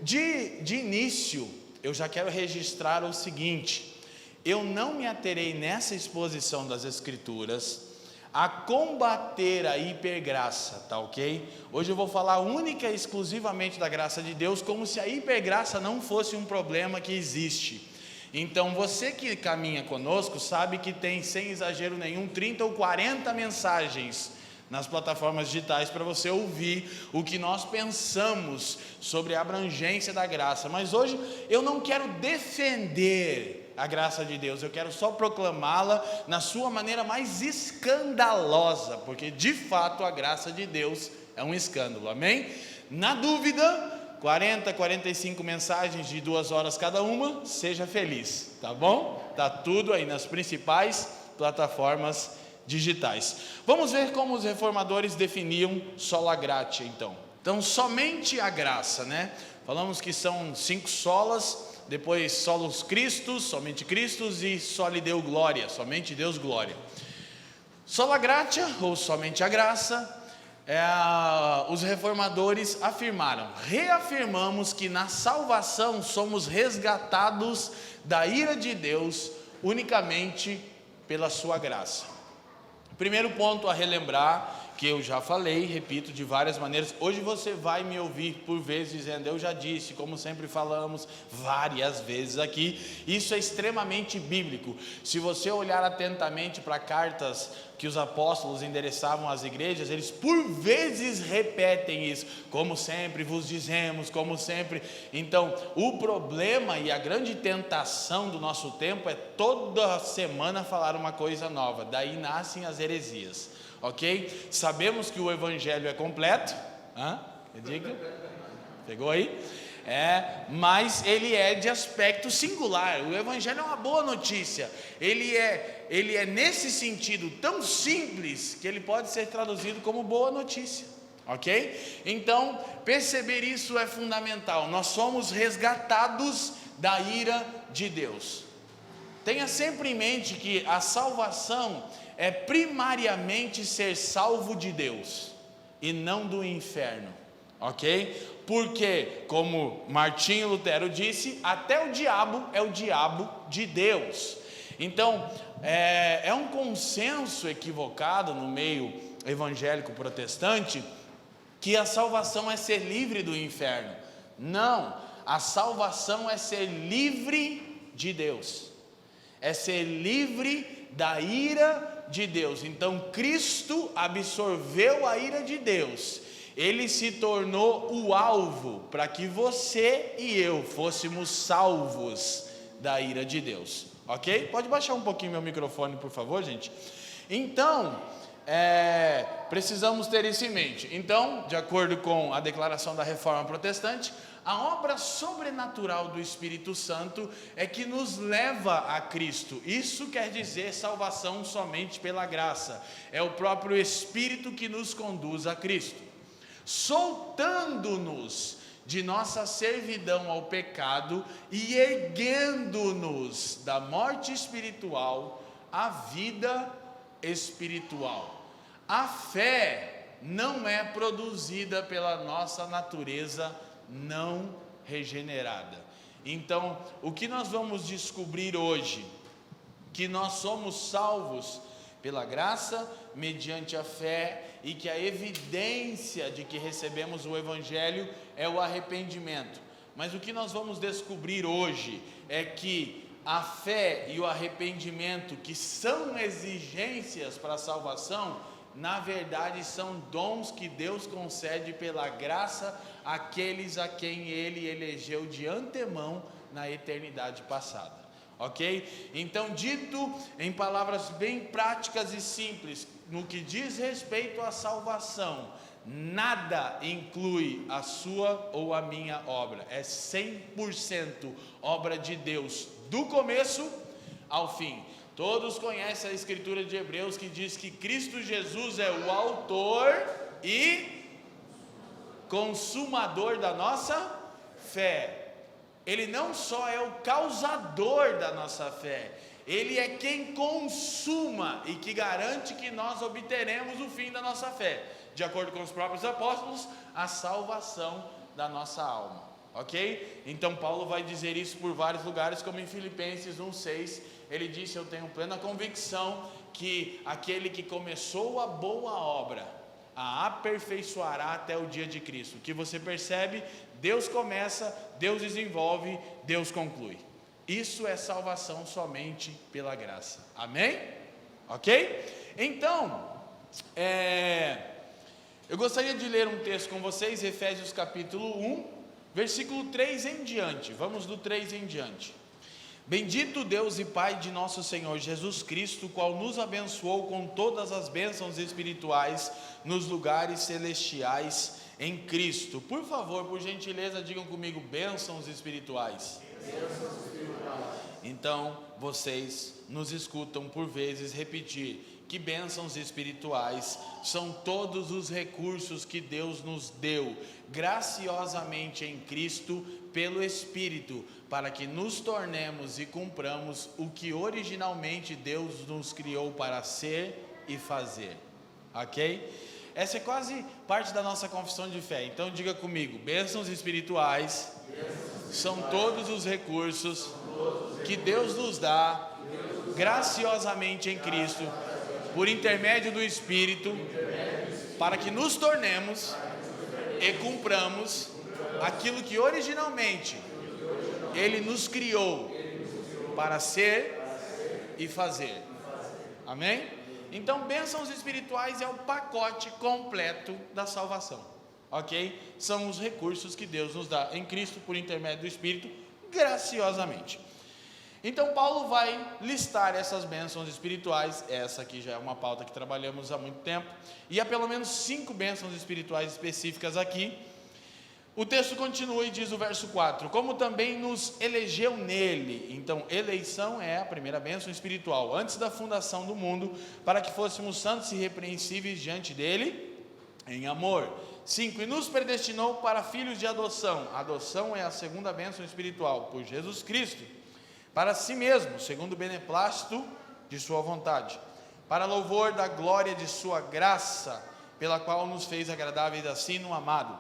De início, eu já quero registrar o seguinte: eu não me aterei nessa exposição das Escrituras a combater a hipergraça, tá ok? Hoje eu vou falar única e exclusivamente da graça de Deus, como se a hipergraça não fosse um problema que existe. Então você que caminha conosco sabe que tem, sem exagero nenhum, 30 ou 40 mensagens nas plataformas digitais para você ouvir o que nós pensamos sobre a abrangência da graça. Mas hoje eu não quero defender a graça de Deus, eu quero só proclamá-la na sua maneira mais escandalosa, porque de fato a graça de Deus é um escândalo, amém? Na dúvida, 40, 45 mensagens de 2 horas cada uma, seja feliz, tá bom? Tá tudo aí nas principais plataformas digitais. Vamos ver como os reformadores definiam sola gratia, então. Então, somente a graça, né? Falamos que são 5 solas, depois solos Christus, somente Cristos, e soli Deo glória, somente Deus glória. Sola gratia, ou somente a graça, os reformadores reafirmamos que na salvação somos resgatados da ira de Deus unicamente pela sua graça. Primeiro ponto a relembrar, que eu já falei, repito de várias maneiras. Hoje você vai me ouvir por vezes dizendo: eu já disse, como sempre falamos várias vezes aqui. Isso é extremamente bíblico. Se você olhar atentamente para cartas que os apóstolos endereçavam às igrejas, eles por vezes repetem isso: como sempre vos dizemos, como sempre. Então, o problema e a grande tentação do nosso tempo é toda semana falar uma coisa nova. Daí nascem as heresias. Ok? Sabemos que o evangelho é completo. Me diga. Pegou aí? Mas ele é de aspecto singular. O evangelho é uma boa notícia. Ele é nesse sentido tão simples que ele pode ser traduzido como boa notícia. Ok? Então, perceber isso é fundamental. Nós somos resgatados da ira de Deus. Tenha sempre em mente que a salvação é primariamente ser salvo de Deus e não do inferno, ok? Porque, como Martinho Lutero disse, até o diabo é o diabo de Deus. Então, é um consenso equivocado no meio evangélico protestante que a salvação é ser livre do inferno. Não, a salvação é ser livre de Deus, é ser livre da ira de Deus. Então Cristo absorveu a ira de Deus, ele se tornou o alvo para que você e eu fôssemos salvos da ira de Deus, ok? Pode baixar um pouquinho meu microfone, por favor, gente? Então, precisamos ter isso em mente. Então, de acordo com a declaração da Reforma Protestante, a obra sobrenatural do Espírito Santo é que nos leva a Cristo. Isso quer dizer salvação somente pela graça. É o próprio Espírito que nos conduz a Cristo, soltando-nos de nossa servidão ao pecado e erguendo-nos da morte espiritual à vida espiritual. A fé não é produzida pela nossa natureza não regenerada. Então, o que nós vamos descobrir hoje? Que nós somos salvos pela graça, mediante a fé, e que a evidência de que recebemos o Evangelho é o arrependimento. Mas o que nós vamos descobrir hoje é que a fé e o arrependimento, que são exigências para a salvação, na verdade são dons que Deus concede pela graça àqueles a quem Ele elegeu de antemão na eternidade passada, ok? Então, dito em palavras bem práticas e simples, no que diz respeito à salvação, nada inclui a sua ou a minha obra, é 100% obra de Deus, do começo ao fim. Todos conhecem a escritura de Hebreus que diz que Cristo Jesus é o autor e consumador da nossa fé. Ele não só é o causador da nossa fé, ele é quem consuma e que garante que nós obteremos o fim da nossa fé, de acordo com os próprios apóstolos, a salvação da nossa alma. ok? Então Paulo vai dizer isso por vários lugares, como em Filipenses 1,6, ele disse: eu tenho plena convicção que aquele que começou a boa obra, a aperfeiçoará até o dia de Cristo. O que você percebe? Deus começa, Deus desenvolve, Deus conclui. Isso é salvação somente pela graça, amém? Ok? Então, eu gostaria de ler um texto com vocês, Efésios capítulo 1, versículo 3 em diante. Vamos do 3 em diante. Bendito Deus e Pai de nosso Senhor Jesus Cristo, o qual nos abençoou com todas as bênçãos espirituais nos lugares celestiais em Cristo. Por favor, por gentileza, digam comigo: bênçãos espirituais. Bênçãos espirituais. Então, vocês nos escutam por vezes repetir que bênçãos espirituais são todos os recursos que Deus nos deu graciosamente em Cristo pelo Espírito, para que nos tornemos e cumpramos o que originalmente Deus nos criou para ser e fazer, ok? Essa é quase parte da nossa confissão de fé, então diga comigo: bênçãos espirituais são todos os recursos que Deus nos dá graciosamente em Cristo, por intermédio do Espírito, para que nos tornemos e cumpramos aquilo que originalmente Ele nos criou para ser e fazer, amém? Então, bênçãos espirituais é o pacote completo da salvação, ok? São os recursos que Deus nos dá em Cristo, por intermédio do Espírito, graciosamente. Então Paulo vai listar essas bênçãos espirituais. Essa aqui já é uma pauta que trabalhamos há muito tempo, e há pelo menos 5 bênçãos espirituais específicas aqui. O texto continua e diz o verso 4: como também nos elegeu nele. Então, eleição é a primeira bênção espiritual, antes da fundação do mundo, para que fôssemos santos e irrepreensíveis diante dele em amor. 5, e nos predestinou para filhos de adoção. A adoção é a segunda bênção espiritual, por Jesus Cristo, para si mesmo, segundo o beneplácito de sua vontade, para louvor da glória de sua graça, pela qual nos fez agradáveis assim no amado,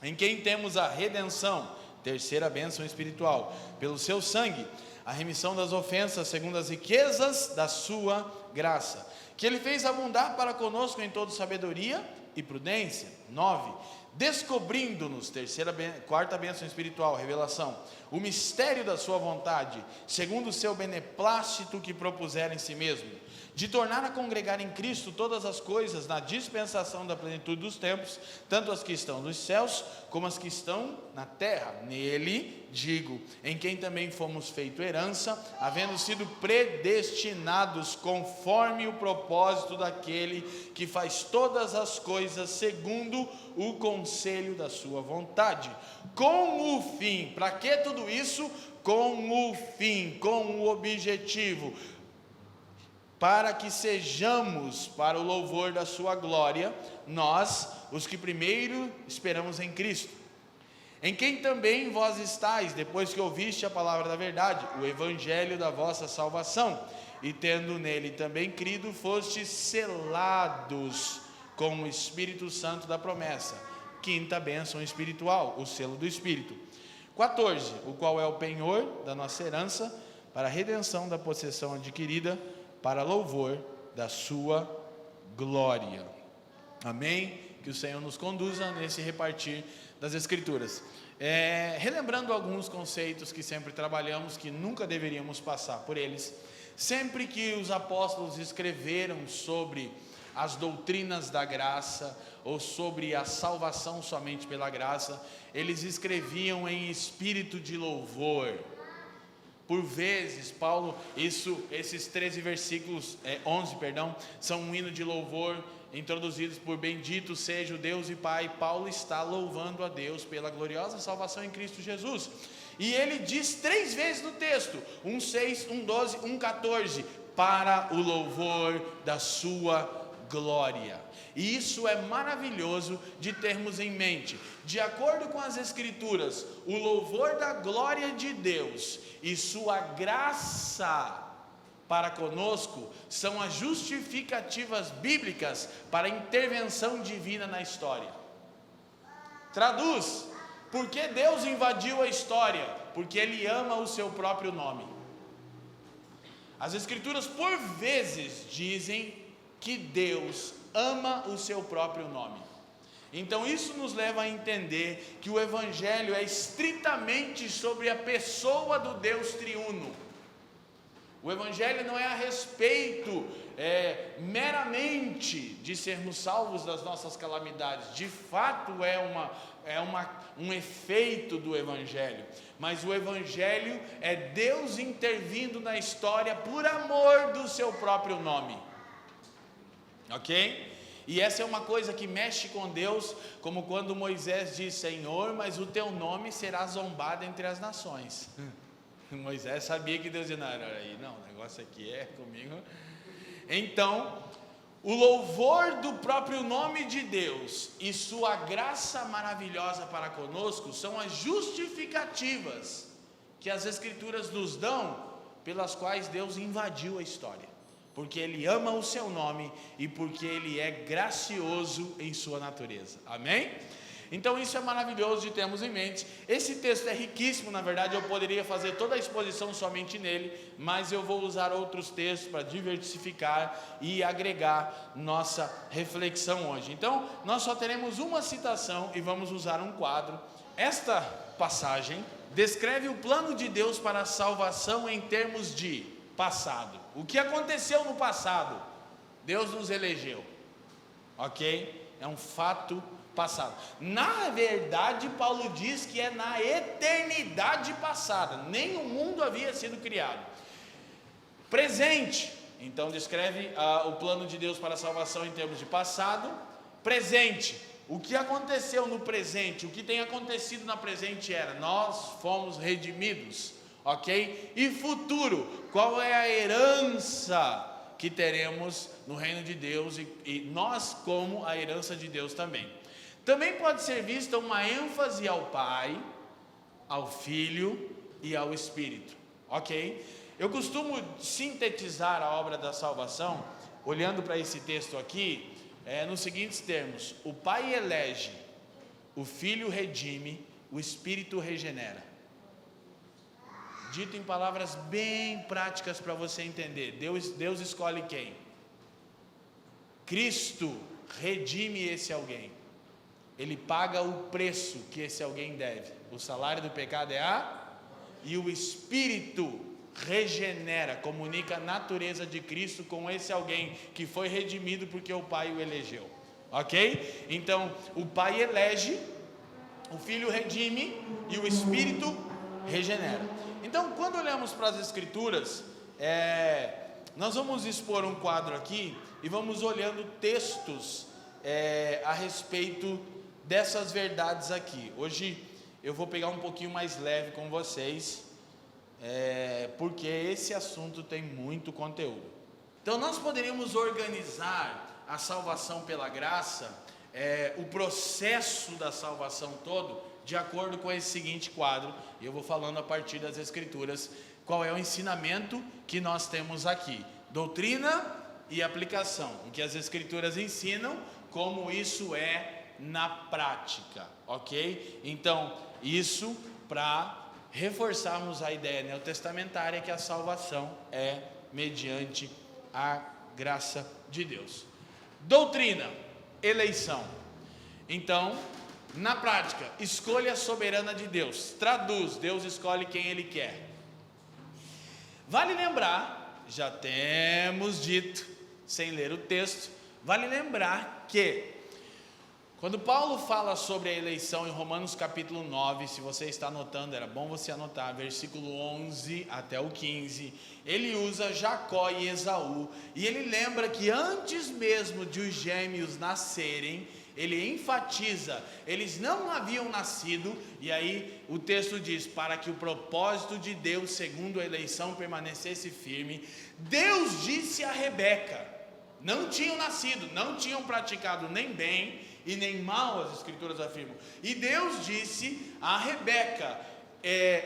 em quem temos a redenção, terceira bênção espiritual, pelo seu sangue, a remissão das ofensas, segundo as riquezas da sua graça, que ele fez abundar para conosco em toda sabedoria e prudência. 9, descobrindo-nos, quarta bênção espiritual, revelação, o mistério da sua vontade, segundo o seu beneplácito que propusera em si mesmo, de tornar a congregar em Cristo todas as coisas na dispensação da plenitude dos tempos, tanto as que estão nos céus, como as que estão na terra. Nele, digo, em quem também fomos feito herança, havendo sido predestinados conforme o propósito daquele que faz todas as coisas segundo o conselho da sua vontade, com o fim. Para que tudo isso? Com o fim, com o objetivo, para que sejamos para o louvor da sua glória, nós, os que primeiro esperamos em Cristo, em quem também vós estáis, depois que ouviste a palavra da verdade, o evangelho da vossa salvação, e tendo nele também crido, fostes selados com o Espírito Santo da promessa. Quinta bênção espiritual, o selo do Espírito. 14, o qual é o penhor da nossa herança, para a redenção da possessão adquirida, para louvor da sua glória. Amém? Que o Senhor nos conduza nesse repartir das Escrituras. Relembrando alguns conceitos que sempre trabalhamos, que nunca deveríamos passar por eles. Sempre que os apóstolos escreveram sobre as doutrinas da graça, ou sobre a salvação somente pela graça, eles escreviam em espírito de louvor. Por vezes, Paulo, esses 13 versículos, 11, são um hino de louvor, introduzidos por bendito seja o Deus e Pai. Paulo está louvando a Deus pela gloriosa salvação em Cristo Jesus, e ele diz 3 vezes no texto, 1:6, 1:12, 1:14, para o louvor da sua glória. E isso é maravilhoso de termos em mente. De acordo com as Escrituras, o louvor da glória de Deus e sua graça para conosco são as justificativas bíblicas para a intervenção divina na história. Traduz: Por que Deus invadiu a história? Porque Ele ama o seu próprio nome. As Escrituras por vezes dizem que Deus ama o seu próprio nome. Então isso nos leva a entender que o Evangelho é estritamente sobre a pessoa do Deus triuno. O Evangelho não é a respeito meramente de sermos salvos das nossas calamidades. De fato um efeito do Evangelho. Mas o Evangelho é Deus intervindo na história por amor do seu próprio nome. Ok? E essa é uma coisa que mexe com Deus, como quando Moisés diz: Senhor, mas o teu nome será zombado entre as nações. Moisés sabia que Deus ia, não, o negócio aqui é comigo. Então, o louvor do próprio nome de Deus e sua graça maravilhosa para conosco são as justificativas que as Escrituras nos dão, pelas quais Deus invadiu a história. Porque Ele ama o seu nome e porque Ele é gracioso em sua natureza. Amém? Então isso é maravilhoso de termos em mente. Esse texto é riquíssimo, na verdade eu poderia fazer toda a exposição somente nele, mas eu vou usar outros textos para diversificar e agregar nossa reflexão hoje. Então nós só teremos uma citação e vamos usar um quadro. Esta passagem descreve o plano de Deus para a salvação em termos de passado. O que aconteceu no passado? Deus nos elegeu, ok? É um fato passado. Na verdade, Paulo diz que é na eternidade passada, nem o mundo havia sido criado. Presente, então descreve o plano de Deus para a salvação em termos de passado. Presente, o que aconteceu no presente, o que tem acontecido na presente era, nós fomos redimidos, ok? E futuro, qual é a herança que teremos no reino de Deus e nós como a herança de Deus também. Também pode ser vista uma ênfase ao Pai, ao Filho e ao Espírito, ok? Eu costumo sintetizar a obra da salvação, olhando para esse texto aqui, nos seguintes termos: o Pai elege, o Filho redime, o Espírito regenera. Dito em palavras bem práticas para você entender, Deus escolhe quem? Cristo redime esse alguém. Ele paga o preço que esse alguém deve. O salário do pecado é e o Espírito regenera, comunica a natureza de Cristo com esse alguém que foi redimido porque o Pai o elegeu. Ok? Então, o Pai elege, o Filho redime e o Espírito regenera. Então, quando olhamos para as Escrituras, nós vamos expor um quadro aqui e vamos olhando textos a respeito dessas verdades aqui. Hoje eu vou pegar um pouquinho mais leve com vocês, porque esse assunto tem muito conteúdo. Então nós poderíamos organizar a salvação pela graça, o processo da salvação todo, de acordo com esse seguinte quadro, e eu vou falando a partir das Escrituras, qual é o ensinamento que nós temos aqui, doutrina e aplicação, o que as Escrituras ensinam, como isso é na prática, ok? Então, isso para reforçarmos a ideia neotestamentária que a salvação é mediante a graça de Deus. Doutrina, eleição. Então, na prática, escolha soberana de Deus. Traduz, Deus escolhe quem Ele quer. Vale lembrar, já temos dito, sem ler o texto, vale lembrar que quando Paulo fala sobre a eleição em Romanos capítulo 9, se você está anotando, era bom você anotar, versículo 11 até o 15, ele usa Jacó e Esaú, e ele lembra que antes mesmo de os gêmeos nascerem, ele enfatiza, eles não haviam nascido, e aí o texto diz, para que o propósito de Deus, segundo a eleição, permanecesse firme, Deus disse a Rebeca, não tinham nascido, não tinham praticado nem bem, e nem mal, as Escrituras afirmam. E Deus disse a Rebeca,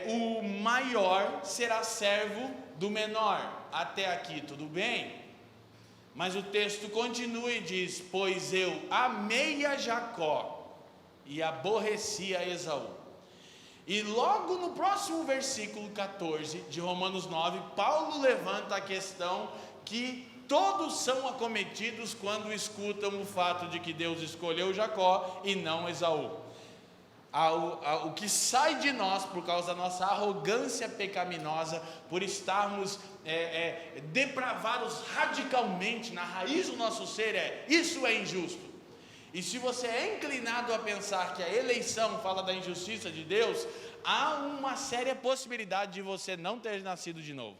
o maior será servo do menor. Até aqui tudo bem? Mas o texto continua e diz, pois eu amei a Jacó e aborreci a Esaú. E logo no próximo versículo 14 de Romanos 9, Paulo levanta a questão que todos são acometidos quando escutam o fato de que Deus escolheu Jacó e não Esaú. O que sai de nós por causa da nossa arrogância pecaminosa, por estarmos depravados radicalmente na raiz do nosso ser, isso é injusto. E se você é inclinado a pensar que a eleição fala da injustiça de Deus, há uma séria possibilidade de você não ter nascido de novo.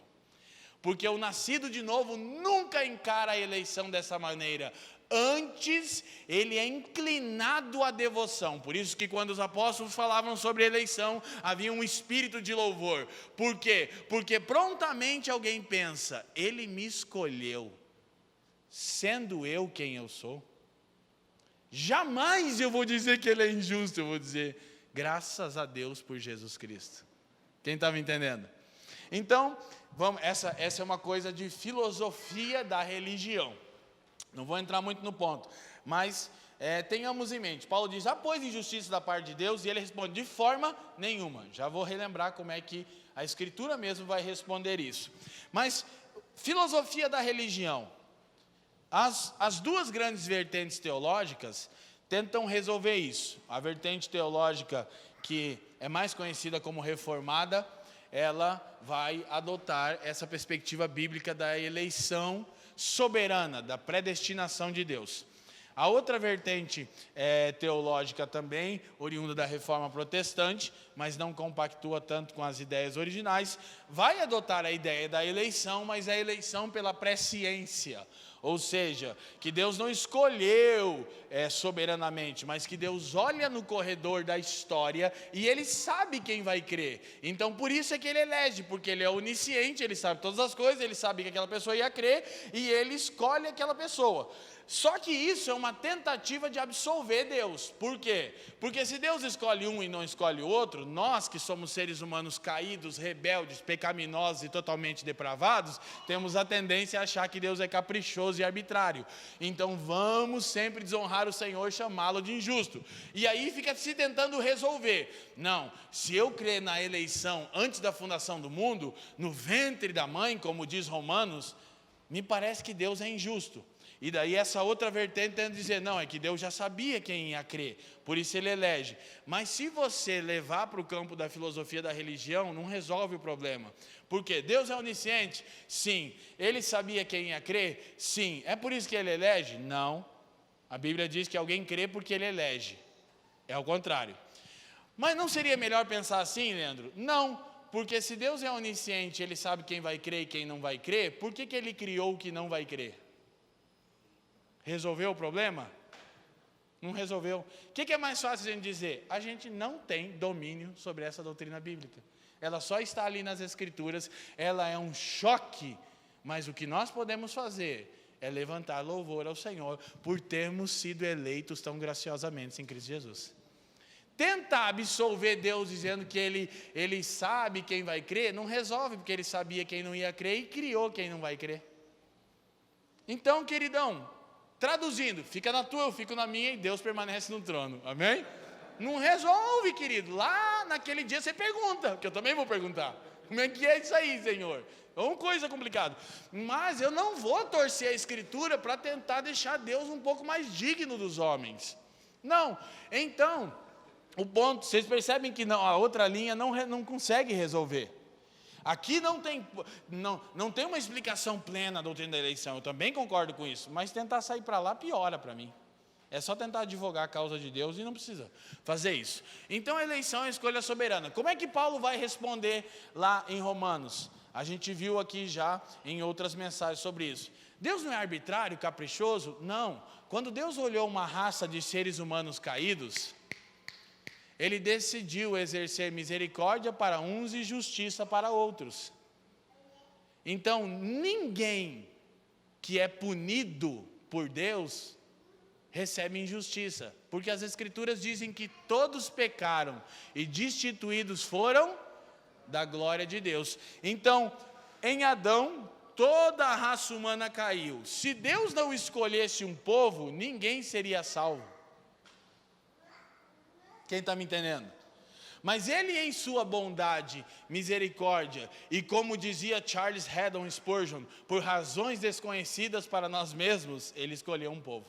Porque o nascido de novo nunca encara a eleição dessa maneira. Antes, ele é inclinado à devoção. Por isso que quando os apóstolos falavam sobre eleição, havia um espírito de louvor. Por quê? Porque prontamente alguém pensa, ele me escolheu, sendo eu quem eu sou. Jamais eu vou dizer que ele é injusto, eu vou dizer, graças a Deus por Jesus Cristo. Quem está me entendendo? Então, essa é uma coisa de filosofia da religião. Não vou entrar muito no ponto, mas tenhamos em mente. Paulo diz, pois injustiça da parte de Deus, e ele responde, de forma nenhuma. Já vou relembrar como é que a Escritura mesmo vai responder isso. Mas, filosofia da religião. As duas grandes vertentes teológicas tentam resolver isso. A vertente teológica que é mais conhecida como reformada, ela vai adotar essa perspectiva bíblica da eleição soberana, da predestinação de Deus. A outra vertente teológica também, oriunda da reforma protestante, mas não compactua tanto com as ideias originais, vai adotar a ideia da eleição, mas a eleição pela presciência. Ou seja, que Deus não escolheu soberanamente, mas que Deus olha no corredor da história e Ele sabe quem vai crer. Então por isso é que Ele elege, porque Ele é onisciente, Ele sabe todas as coisas, Ele sabe que aquela pessoa ia crer e Ele escolhe aquela pessoa. Só que isso é uma tentativa de absolver Deus. Por quê? Porque se Deus escolhe um e não escolhe o outro, nós que somos seres humanos caídos, rebeldes, pecaminosos e totalmente depravados, temos a tendência a achar que Deus é caprichoso e arbitrário. Então vamos sempre desonrar o Senhor e chamá-lo de injusto. E aí fica se tentando resolver. Não, se eu crer na eleição antes da fundação do mundo, no ventre da mãe, como diz Romanos, me parece que Deus é injusto. E daí essa outra vertente tenta dizer, não, é que Deus já sabia quem ia crer, por isso Ele elege. Mas se você levar para o campo da filosofia da religião, não resolve o problema. Por quê? Deus é onisciente? Sim. Ele sabia quem ia crer? Sim. É por isso que Ele elege? Não. A Bíblia diz que alguém crê porque Ele elege. É o contrário. Mas não seria melhor pensar assim, Leandro? Não. Porque se Deus é onisciente, Ele sabe quem vai crer e quem não vai crer, por que Ele criou o que não vai crer? Resolveu o problema? Não resolveu. O que é mais fácil a gente dizer? A gente não tem domínio sobre essa doutrina bíblica. Ela só está ali nas Escrituras, ela é um choque, mas o que nós podemos fazer é levantar louvor ao Senhor por termos sido eleitos tão graciosamente em Cristo Jesus. Tentar absolver Deus dizendo que ele sabe quem vai crer, não resolve, porque Ele sabia quem não ia crer e criou quem não vai crer. Então, queridão, traduzindo, fica na tua, eu fico na minha e Deus permanece no trono, amém? Não resolve, querido, lá naquele dia você pergunta, que eu também vou perguntar, como é que é isso aí, Senhor? É uma coisa complicada, mas eu não vou torcer a Escritura para tentar deixar Deus um pouco mais digno dos homens, não. Então, o ponto, vocês percebem que não, a outra linha não consegue resolver. Aqui não tem uma explicação plena da doutrina da eleição, eu também concordo com isso, mas tentar sair para lá piora para mim. É só tentar advogar a causa de Deus e não precisa fazer isso. Então a eleição é a escolha soberana. Como é que Paulo vai responder lá em Romanos? A gente viu aqui já em outras mensagens sobre isso. Deus não é arbitrário, caprichoso? Não. Quando Deus olhou uma raça de seres humanos caídos, Ele decidiu exercer misericórdia para uns e justiça para outros. Então, ninguém que é punido por Deus recebe injustiça, porque as Escrituras dizem que todos pecaram e destituídos foram da glória de Deus. Então, em Adão, toda a raça humana caiu. Se Deus não escolhesse um povo, ninguém seria salvo. Quem está me entendendo? Mas Ele, em sua bondade, misericórdia, e como dizia Charles Haddon Spurgeon, por razões desconhecidas para nós mesmos, Ele escolheu um povo.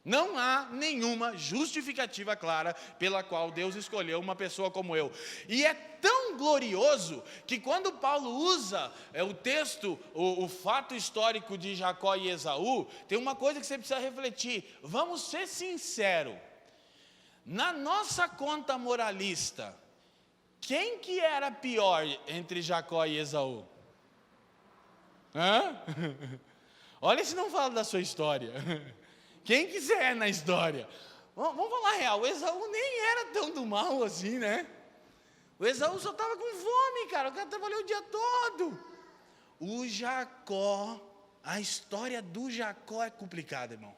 Não há nenhuma justificativa clara pela qual Deus escolheu uma pessoa como eu. E é tão glorioso que quando Paulo usa o texto, o fato histórico de Jacó e Esaú, tem uma coisa que você precisa refletir. Vamos ser sinceros. Na nossa conta moralista, quem que era pior entre Jacó e Esaú? Hã? Olha se não fala da sua história. Quem quiser na história. Vamos falar a real, o Esaú nem era tão do mal assim, né? O Esaú só estava com fome, cara. O cara trabalhou o dia todo. O Jacó, a história do Jacó é complicada, irmão.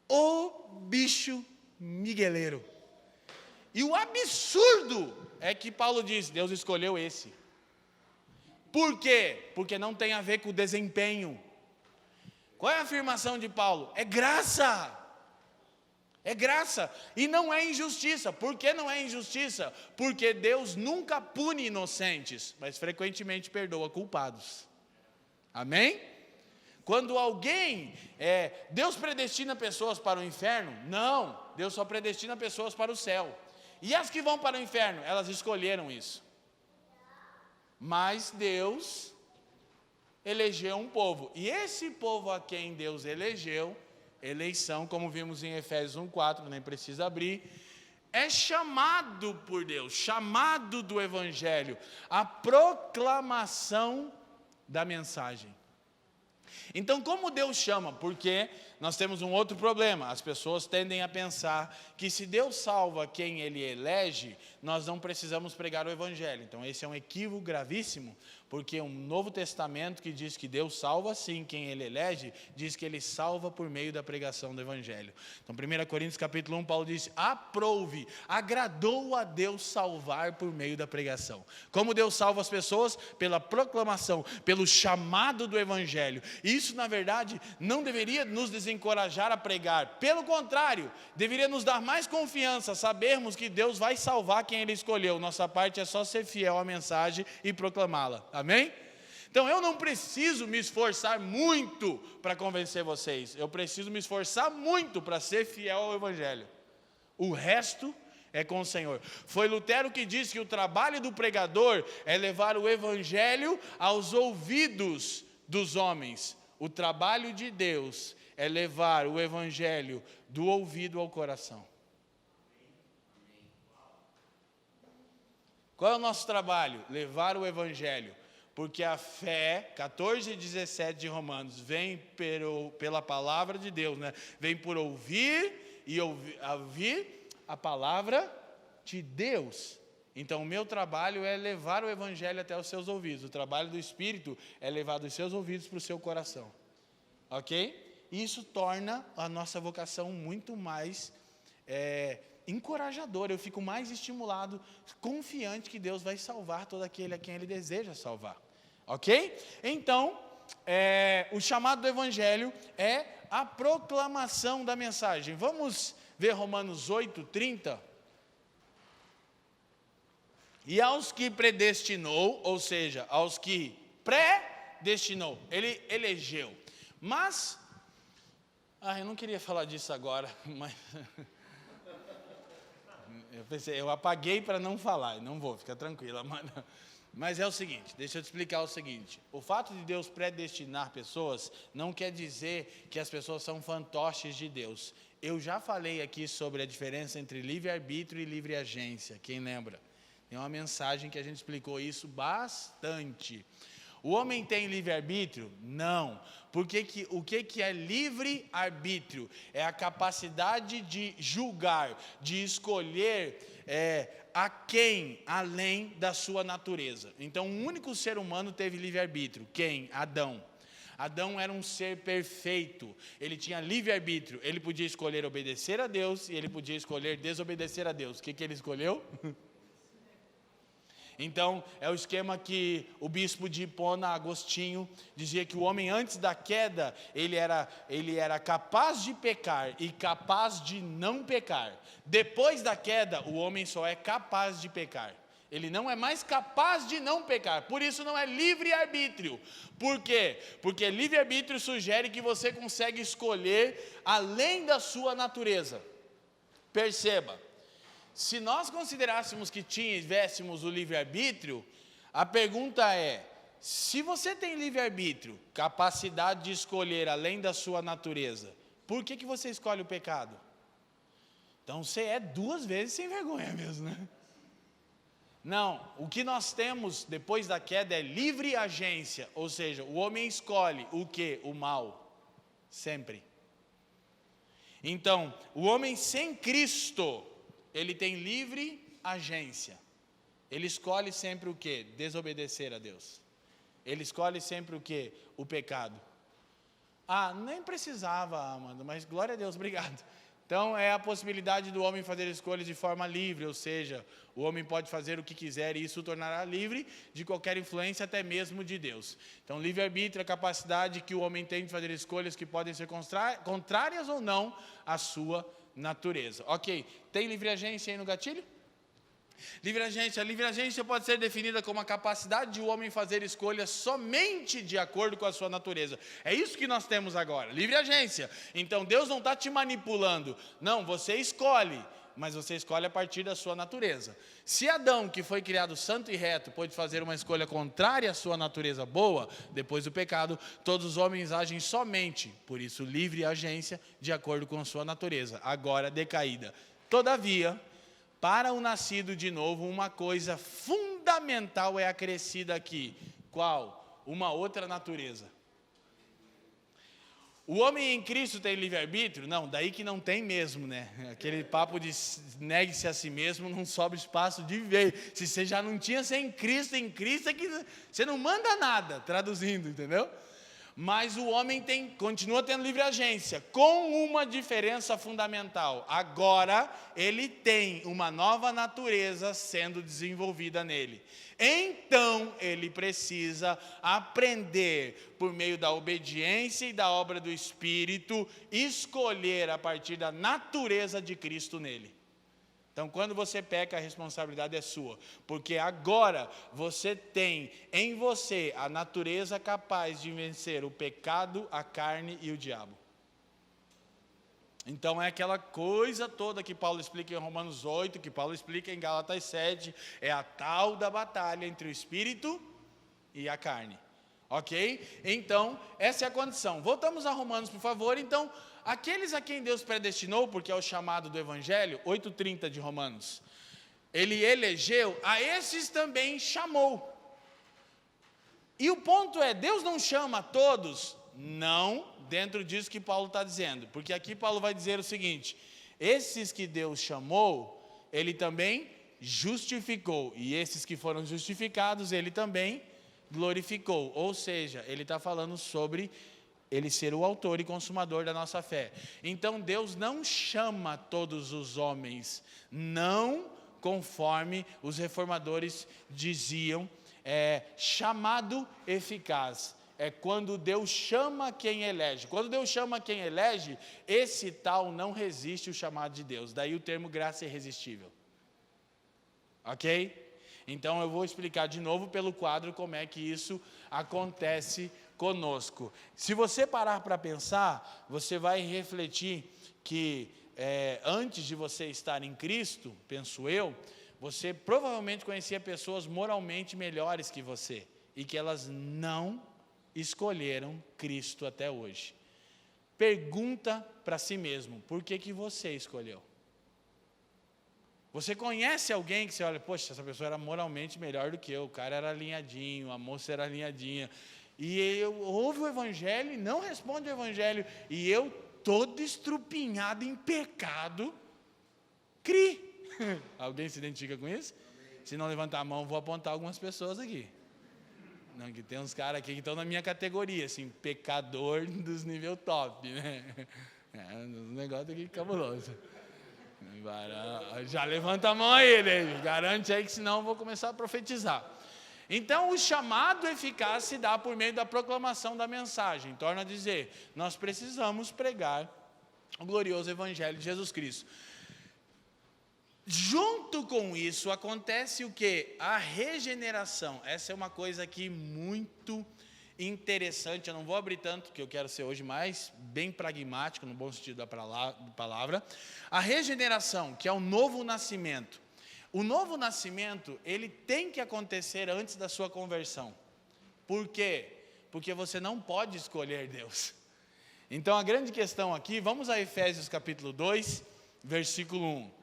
O bicho migueleiro. E o absurdo é que Paulo diz, Deus escolheu esse. Por quê? Porque não tem a ver com o desempenho. Qual é a afirmação de Paulo? É graça. É graça. E não é injustiça. Por que não é injustiça? Porque Deus nunca pune inocentes, mas frequentemente perdoa culpados. Amém? Quando alguém, Deus predestina pessoas para o inferno? Não, Deus só predestina pessoas para o céu. E as que vão para o inferno? Elas escolheram isso. Mas Deus elegeu um povo. E esse povo a quem Deus elegeu, eleição, como vimos em Efésios 1:4, nem precisa abrir, é chamado por Deus, chamado do Evangelho, a proclamação da mensagem. Então, como Deus chama? Porque nós temos um outro problema. As pessoas tendem a pensar que se Deus salva quem Ele elege, nós não precisamos pregar o Evangelho. Então, esse é um equívoco gravíssimo, porque um Novo Testamento que diz que Deus salva sim quem Ele elege, diz que Ele salva por meio da pregação do Evangelho. Então, 1 Coríntios capítulo 1, Paulo diz, aprouve, agradou a Deus salvar por meio da pregação. Como Deus salva as pessoas? Pela proclamação, pelo chamado do Evangelho. Isso, na verdade, não deveria nos desencorajar a pregar. Pelo contrário, deveria nos dar mais confiança, sabermos que Deus vai salvar quem Ele escolheu. Nossa parte é só ser fiel à mensagem e proclamá-la. Amém? Então eu não preciso me esforçar muito para convencer vocês. Eu preciso me esforçar muito para ser fiel ao Evangelho. O resto é com o Senhor. Foi Lutero que disse que o trabalho do pregador é levar o Evangelho aos ouvidos dos homens. O trabalho de Deus é levar o Evangelho do ouvido ao coração. Qual é o nosso trabalho? Levar o Evangelho. Porque a fé, 14 e 17 de Romanos, vem pela palavra de Deus, né? Vem por ouvir e ouvir a palavra de Deus. Então o meu trabalho é levar o Evangelho até os seus ouvidos. O trabalho do Espírito é levar dos seus ouvidos para o seu coração. Ok? Isso torna a nossa vocação muito mais encorajadora. Eu fico mais estimulado, confiante que Deus vai salvar todo aquele a quem Ele deseja salvar. Ok? Então, o chamado do Evangelho é a proclamação da mensagem. Vamos ver Romanos 8:30. E aos que predestinou, ou seja, aos que predestinou, Ele elegeu. Mas, eu não queria falar disso agora, mas eu apaguei para não falar, não vou, fica tranquila. Mas é o seguinte, deixa eu te explicar o seguinte. O fato de Deus predestinar pessoas não quer dizer que as pessoas são fantoches de Deus. Eu já falei aqui sobre a diferença entre livre-arbítrio e livre-agência, quem lembra? Tem uma mensagem que a gente explicou isso bastante. O homem tem livre-arbítrio? Não. Porque o que é livre-arbítrio? É a capacidade de julgar, de escolher a quem, além da sua natureza. Então, o único ser humano teve livre-arbítrio. Quem? Adão. Adão era um ser perfeito, ele tinha livre-arbítrio, ele podia escolher obedecer a Deus e ele podia escolher desobedecer a Deus. O que ele escolheu? Então, é o esquema que o bispo de Hipona, Agostinho, dizia que o homem antes da queda, ele era capaz de pecar e capaz de não pecar. Depois da queda, o homem só é capaz de pecar. Ele não é mais capaz de não pecar, por isso não é livre-arbítrio. Por quê? Porque livre-arbítrio sugere que você consegue escolher além da sua natureza. Perceba, se nós considerássemos que tivéssemos o livre-arbítrio, a pergunta é, se você tem livre-arbítrio, capacidade de escolher além da sua natureza, por que você escolhe o pecado? Então você é 2 vezes sem vergonha mesmo, né? Não, o que nós temos depois da queda é livre agência, ou seja, o homem escolhe o que? O mal, sempre. Então, o homem sem Cristo, ele tem livre agência. Ele escolhe sempre o que? Desobedecer a Deus. Ele escolhe sempre o que? O pecado. Ah, nem precisava, Amanda, mas glória a Deus, obrigado. Então, é a possibilidade do homem fazer escolhas de forma livre, ou seja, o homem pode fazer o que quiser e isso o tornará livre de qualquer influência, até mesmo de Deus. Então, livre-arbítrio é a capacidade que o homem tem de fazer escolhas que podem ser contrárias ou não à sua natureza. Ok, tem livre agência aí no gatilho? Livre agência pode ser definida como a capacidade de o homem fazer escolhas somente de acordo com a sua natureza. É isso que nós temos agora, livre agência. Então Deus não está te manipulando, não, você escolhe, mas você escolhe a partir da sua natureza. Se Adão, que foi criado santo e reto, pôde fazer uma escolha contrária à sua natureza boa, depois do pecado, todos os homens agem somente, por isso livre agência, de acordo com a sua natureza, agora decaída. Todavia, para o nascido de novo, uma coisa fundamental é acrescida aqui. Qual? Uma outra natureza. O homem em Cristo tem livre-arbítrio? Não, daí que não tem mesmo, né? Aquele papo de negue-se a si mesmo, não sobra espaço de viver. Se você já não tinha sem Cristo, em Cristo é que você não manda nada, traduzindo, entendeu? Mas o homem continua tendo livre agência, com uma diferença fundamental. Agora, ele tem uma nova natureza sendo desenvolvida nele. Então, ele precisa aprender, por meio da obediência e da obra do Espírito, escolher a partir da natureza de Cristo nele. Então, quando você peca, a responsabilidade é sua, porque agora você tem em você a natureza capaz de vencer o pecado, a carne e o diabo. Então, é aquela coisa toda que Paulo explica em Romanos 8, que Paulo explica em Gálatas 7, é a tal da batalha entre o espírito e a carne. Ok? Então, essa é a condição. Voltamos a Romanos, por favor. Então, aqueles a quem Deus predestinou, porque é o chamado do Evangelho, 8:30 de Romanos, Ele elegeu, a esses também chamou. E o ponto é, Deus não chama a todos? Não, dentro disso que Paulo está dizendo. Porque aqui Paulo vai dizer o seguinte, esses que Deus chamou, Ele também justificou. E esses que foram justificados, Ele também glorificou, ou seja, ele está falando sobre ele ser o autor e consumador da nossa fé. Então Deus não chama todos os homens, não conforme os reformadores diziam, chamado eficaz. É quando Deus chama quem elege. Quando Deus chama quem elege, esse tal não resiste o chamado de Deus. Daí o termo graça irresistível. Ok? Então eu vou explicar de novo pelo quadro como é que isso acontece conosco. Se você parar para pensar, você vai refletir que antes de você estar em Cristo, penso eu, você provavelmente conhecia pessoas moralmente melhores que você e que elas não escolheram Cristo até hoje. Pergunta para si mesmo, por que você escolheu? Você conhece alguém que você olha, poxa, essa pessoa era moralmente melhor do que eu, o cara era alinhadinho, a moça era alinhadinha, e ouve o Evangelho e não responde o Evangelho, e eu, todo estrupinhado em pecado, criei. Alguém se identifica com isso? Se não levantar a mão, vou apontar algumas pessoas aqui. Não, que tem uns caras aqui que estão na minha categoria, assim, pecador dos nível top, né? Um negócio aqui cabuloso. Já levanta a mão aí, né? Garante aí que senão eu vou começar a profetizar. Então, o chamado eficaz se dá por meio da proclamação da mensagem. Torna a dizer, nós precisamos pregar o glorioso Evangelho de Jesus Cristo. Junto com isso, acontece o quê? A regeneração. Essa é uma coisa aqui muito interessante. Eu não vou abrir tanto, porque eu quero ser hoje mais bem pragmático, no bom sentido da palavra. A regeneração, que é o novo nascimento. O novo nascimento, ele tem que acontecer antes da sua conversão. Por quê? Porque você não pode escolher Deus. Então, a grande questão aqui, vamos a Efésios capítulo 2, versículo 1.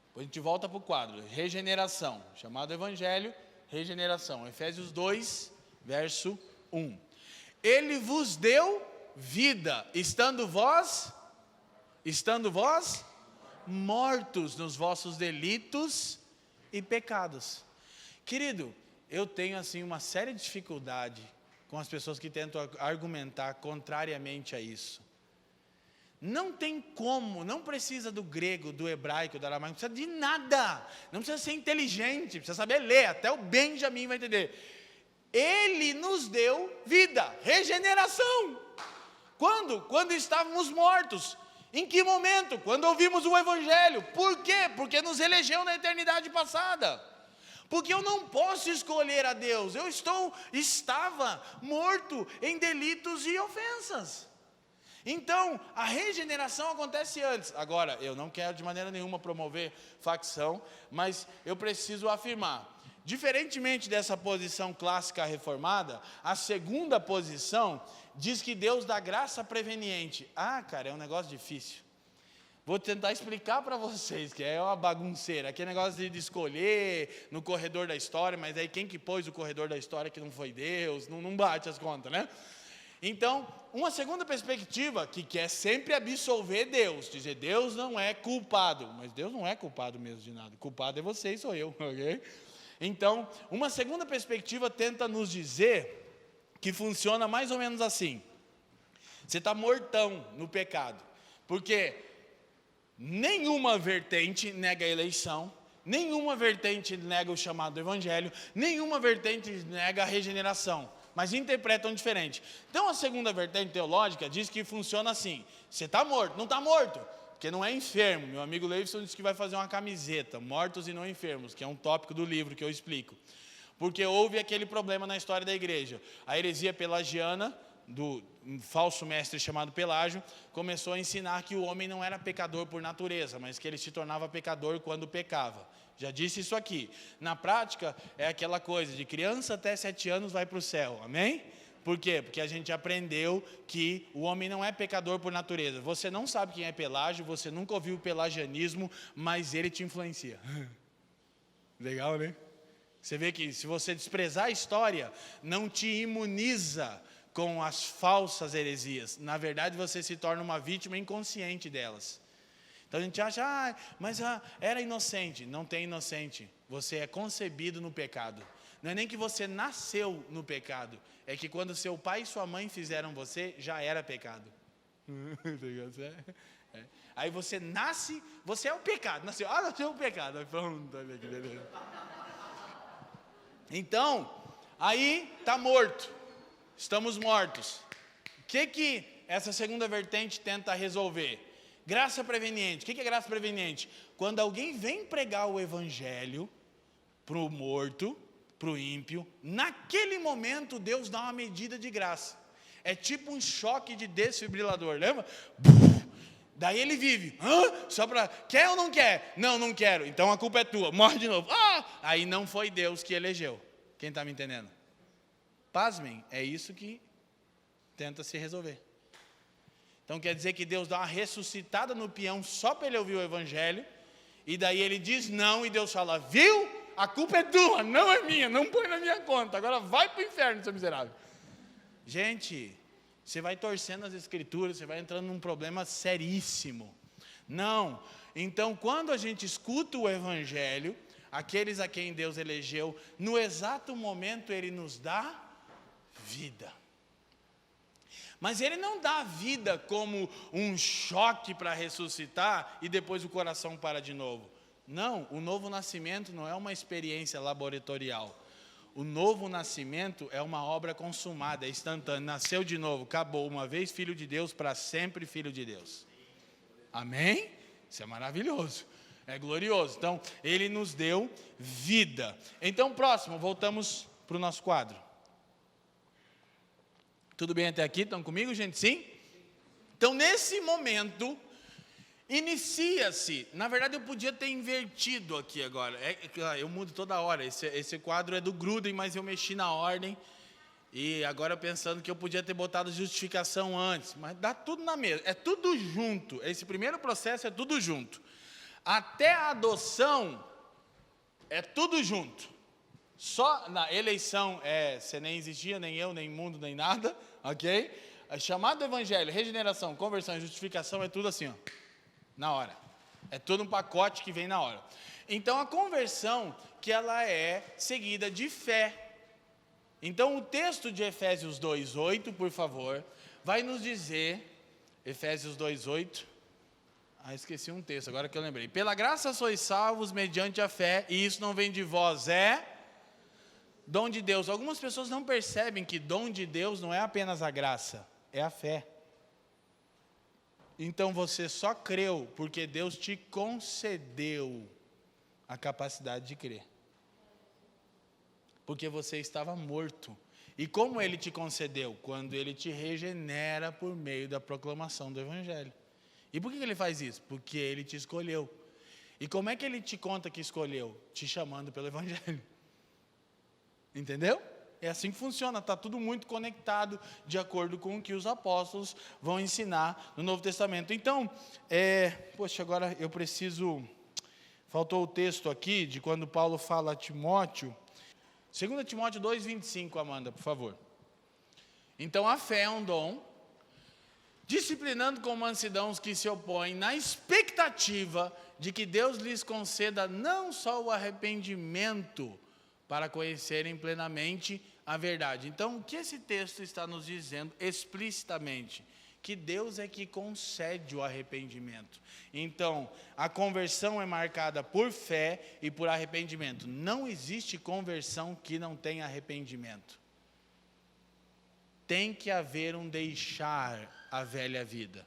Depois a gente volta para o quadro, regeneração, chamado Evangelho, regeneração. Efésios 2, verso 1. Ele vos deu vida, estando vós mortos nos vossos delitos e pecados. Querido, eu tenho assim uma séria dificuldade com as pessoas que tentam argumentar contrariamente a isso. Não tem como, não precisa do grego, do hebraico, do aramaico, não precisa de nada, não precisa ser inteligente, precisa saber ler, até o Benjamin vai entender. Ele nos deu vida, regeneração. Quando? Quando estávamos mortos. Em que momento? Quando ouvimos o Evangelho. Por quê? Porque nos elegeu na eternidade passada. Porque eu não posso escolher a Deus. Eu estava morto em delitos e ofensas. Então, a regeneração acontece antes. Agora, eu não quero de maneira nenhuma promover facção, mas eu preciso afirmar. Diferentemente dessa posição clássica reformada, a segunda posição diz que Deus dá graça preveniente. Cara, é um negócio difícil. Vou tentar explicar para vocês, que é uma bagunceira. Aquele negócio de escolher no corredor da história, mas aí quem que pôs o corredor da história que não foi Deus, não bate as contas, né? Então, uma segunda perspectiva, que quer sempre absolver Deus, dizer Deus não é culpado, mas Deus não é culpado mesmo de nada, culpado é você e sou eu, ok? Então, uma segunda perspectiva tenta nos dizer que funciona mais ou menos assim. Você está mortão no pecado, porque nenhuma vertente nega a eleição, nenhuma vertente nega o chamado do Evangelho, nenhuma vertente nega a regeneração, mas interpretam diferente. Então, a segunda vertente teológica diz que funciona assim: você está morto, não está morto, porque não é enfermo. Meu amigo Leivson disse que vai fazer uma camiseta, mortos e não enfermos, que é um tópico do livro que eu explico. Porque houve aquele problema na história da igreja. A heresia pelagiana, do falso mestre chamado Pelágio, começou a ensinar que o homem não era pecador por natureza, mas que ele se tornava pecador quando pecava. Já disse isso aqui. Na prática, é aquela coisa de criança até 7 anos vai para o céu, amém? Por quê? Porque a gente aprendeu que o homem não é pecador por natureza. Você não sabe quem é Pelágio, você nunca ouviu o pelagianismo, mas ele te influencia. Legal, né? Você vê que se você desprezar a história, não te imuniza com as falsas heresias. Na verdade, você se torna uma vítima inconsciente delas. Então a gente acha, mas era inocente. Não tem inocente. Você é concebido no pecado. Não é nem que você nasceu no pecado. É que quando seu pai e sua mãe fizeram você, já era pecado. Aí você nasce, você é o pecado. Nasceu o pecado. Pronto, olha que beleza. Então, aí está morto. Estamos mortos. O que essa segunda vertente tenta resolver? Graça preveniente. O que é graça preveniente? Quando alguém vem pregar o Evangelho para o morto, para o ímpio, naquele momento Deus dá uma medida de graça. É tipo um choque de desfibrilador, lembra? Daí ele vive. Só para, quer ou não quer? Não, não quero. Então a culpa é tua, morre de novo. Aí não foi Deus que elegeu. Quem está me entendendo? Pasmem, é isso que tenta se resolver. Então quer dizer que Deus dá uma ressuscitada no peão só para ele ouvir o Evangelho, e daí ele diz não, e Deus fala, viu? A culpa é tua, não é minha, não põe na minha conta, agora vai para o inferno, seu miserável. Gente, você vai torcendo as escrituras, você vai entrando num problema seríssimo. Não, então quando a gente escuta o Evangelho, aqueles a quem Deus elegeu, no exato momento Ele nos dá vida. Mas Ele não dá a vida como um choque para ressuscitar e depois o coração para de novo. Não, o novo nascimento não é uma experiência laboratorial. O novo nascimento é uma obra consumada, é instantâneo. Nasceu de novo, acabou. Uma vez filho de Deus, para sempre filho de Deus. Amém? Isso é maravilhoso. É glorioso. Então, Ele nos deu vida. Então, próximo, voltamos para o nosso quadro. Tudo bem até aqui? Estão comigo, gente? Sim? Então, nesse momento, inicia-se. Na verdade, eu podia ter invertido aqui agora. Eu mudo toda hora. Esse quadro é do Gruden, mas eu mexi na ordem. E agora pensando que eu podia ter botado justificação antes. Mas dá tudo na mesma. É tudo junto. Esse primeiro processo é tudo junto. Até a adoção é tudo junto. Só na eleição, você nem existia, nem eu, nem mundo, nem nada, ok? Chamado evangelho, regeneração, conversão e justificação é tudo assim, ó, na hora. É tudo um pacote que vem na hora. Então a conversão, que ela é seguida de fé. Então o texto de Efésios 2:8, por favor, vai nos dizer, Efésios 2:8, esqueci um texto, agora que eu lembrei. Pela graça sois salvos mediante a fé, e isso não vem de vós, é dom de Deus. Algumas pessoas não percebem que dom de Deus não é apenas a graça, é a fé. Então você só creu porque Deus te concedeu a capacidade de crer. Porque você estava morto. E como Ele te concedeu? Quando Ele te regenera por meio da proclamação do Evangelho. E por que Ele faz isso? Porque Ele te escolheu. E como é que Ele te conta que escolheu? Te chamando pelo Evangelho. Entendeu? É assim que funciona, está tudo muito conectado de acordo com o que os apóstolos vão ensinar no Novo Testamento. Então, agora eu preciso, faltou o texto aqui de quando Paulo fala a Timóteo, 2 Timóteo 2:25, Amanda, por favor. Então a fé é um dom, disciplinando com mansidão os que se opõem, na expectativa de que Deus lhes conceda não só o arrependimento, para conhecerem plenamente a verdade. Então, o que esse texto está nos dizendo explicitamente? Que Deus é que concede o arrependimento. Então, a conversão é marcada por fé e por arrependimento. Não existe conversão que não tenha arrependimento. Tem que haver um deixar a velha vida.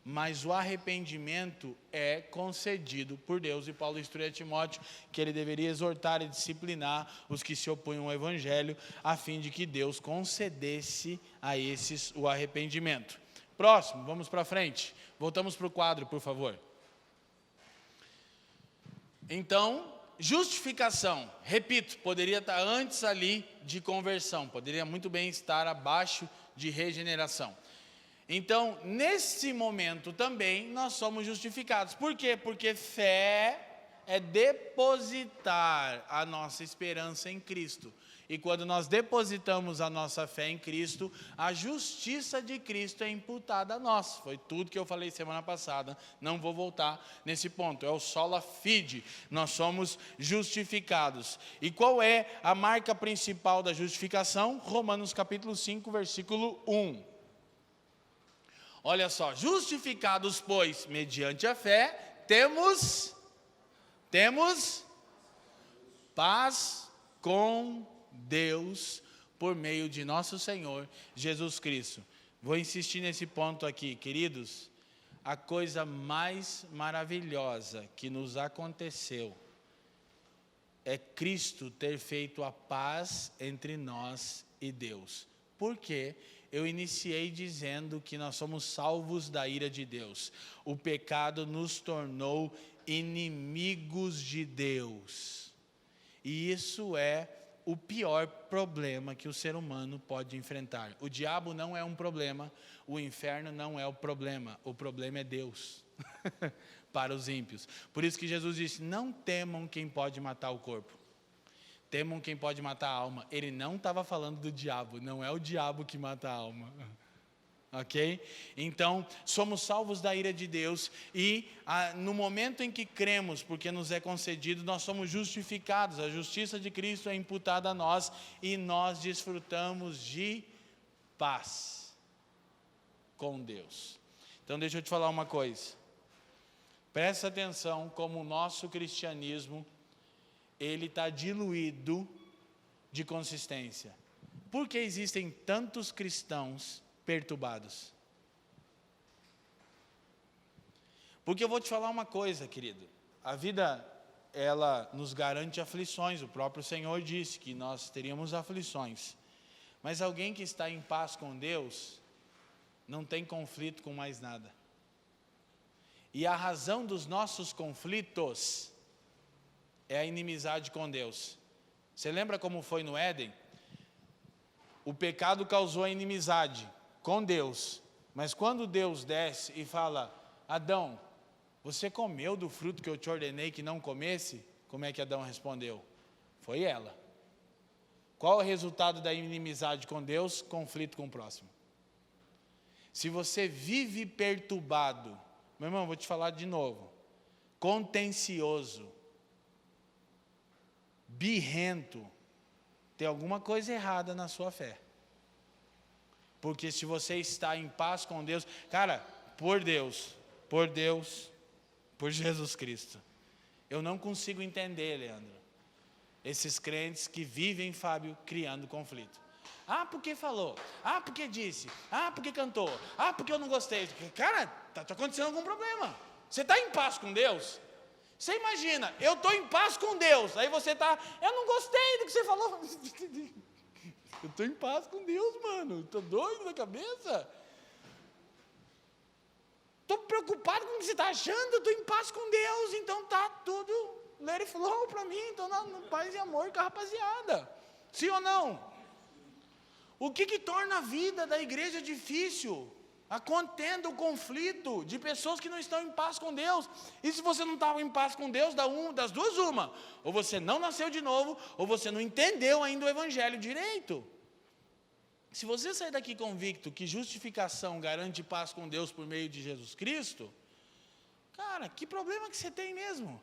Mas o arrependimento é concedido por Deus. E Paulo instrui a Timóteo que ele deveria exortar e disciplinar os que se opunham ao Evangelho, a fim de que Deus concedesse a esses o arrependimento. Próximo, vamos para frente. Voltamos para o quadro, por favor. Então, justificação, repito, poderia estar antes ali de conversão, poderia muito bem estar abaixo de regeneração. Então, nesse momento também, nós somos justificados. Por quê? Porque fé é depositar a nossa esperança em Cristo. E quando nós depositamos a nossa fé em Cristo, a justiça de Cristo é imputada a nós. Foi tudo que eu falei semana passada, não vou voltar nesse ponto. É o sola fide, nós somos justificados. E qual é a marca principal da justificação? Romanos capítulo 5, versículo 1. Olha só, justificados, pois, mediante a fé, temos paz com Deus por meio de nosso Senhor Jesus Cristo. Vou insistir nesse ponto aqui, queridos. A coisa mais maravilhosa que nos aconteceu é Cristo ter feito a paz entre nós e Deus. Por quê? Eu iniciei dizendo que nós somos salvos da ira de Deus. O pecado nos tornou inimigos de Deus. E isso é o pior problema que o ser humano pode enfrentar. O diabo não é um problema, o inferno não é o problema é Deus para os ímpios. Por isso que Jesus disse, não temam quem pode matar o corpo. Temam quem pode matar a alma. Ele não estava falando do diabo, não é o diabo que mata a alma. Ok? Então, somos salvos da ira de Deus e no momento em que cremos, porque nos é concedido, nós somos justificados. A justiça de Cristo é imputada a nós e nós desfrutamos de paz. com Deus. Então deixa eu te falar uma coisa. Presta atenção como o nosso cristianismo, ele está diluído de consistência. Por que existem tantos cristãos perturbados? Porque eu vou te falar uma coisa, querido. A vida, ela nos garante aflições. O próprio Senhor disse que nós teríamos aflições. Mas alguém que está em paz com Deus, não tem conflito com mais nada. E a razão dos nossos conflitos é a inimizade com Deus. Você lembra como foi no Éden? O pecado causou a inimizade com Deus. Mas quando Deus desce e fala, Adão, você comeu do fruto que eu te ordenei que não comesse? Como é que Adão respondeu? Foi ela. Qual é o resultado da inimizade com Deus? Conflito com o próximo. Se você vive perturbado, meu irmão, vou te falar de novo, contencioso, birrento, tem alguma coisa errada na sua fé. Porque se você está em paz com Deus, cara, por Jesus Cristo, eu não consigo entender, Leandro, esses crentes que vivem, Fábio, criando conflito. Ah, porque falou, ah, porque disse, ah, porque cantou, ah, porque eu não gostei. Cara, está acontecendo algum problema. Você está em paz com Deus? Você imagina, eu estou em paz com Deus, aí você está, eu não gostei do que você falou. Eu estou em paz com Deus, mano, estou doido na cabeça. Estou preocupado com o que você está achando, eu estou em paz com Deus, então está tudo, let it flow para mim, estou na paz e amor com a rapaziada. Sim ou não? O que torna a vida da igreja difícil? A contenda, o conflito de pessoas que não estão em paz com Deus. E se você não estava em paz com Deus, das duas uma. Ou você não nasceu de novo, ou você não entendeu ainda o evangelho direito. Se você sair daqui convicto que justificação garante paz com Deus por meio de Jesus Cristo, cara, que problema que você tem mesmo?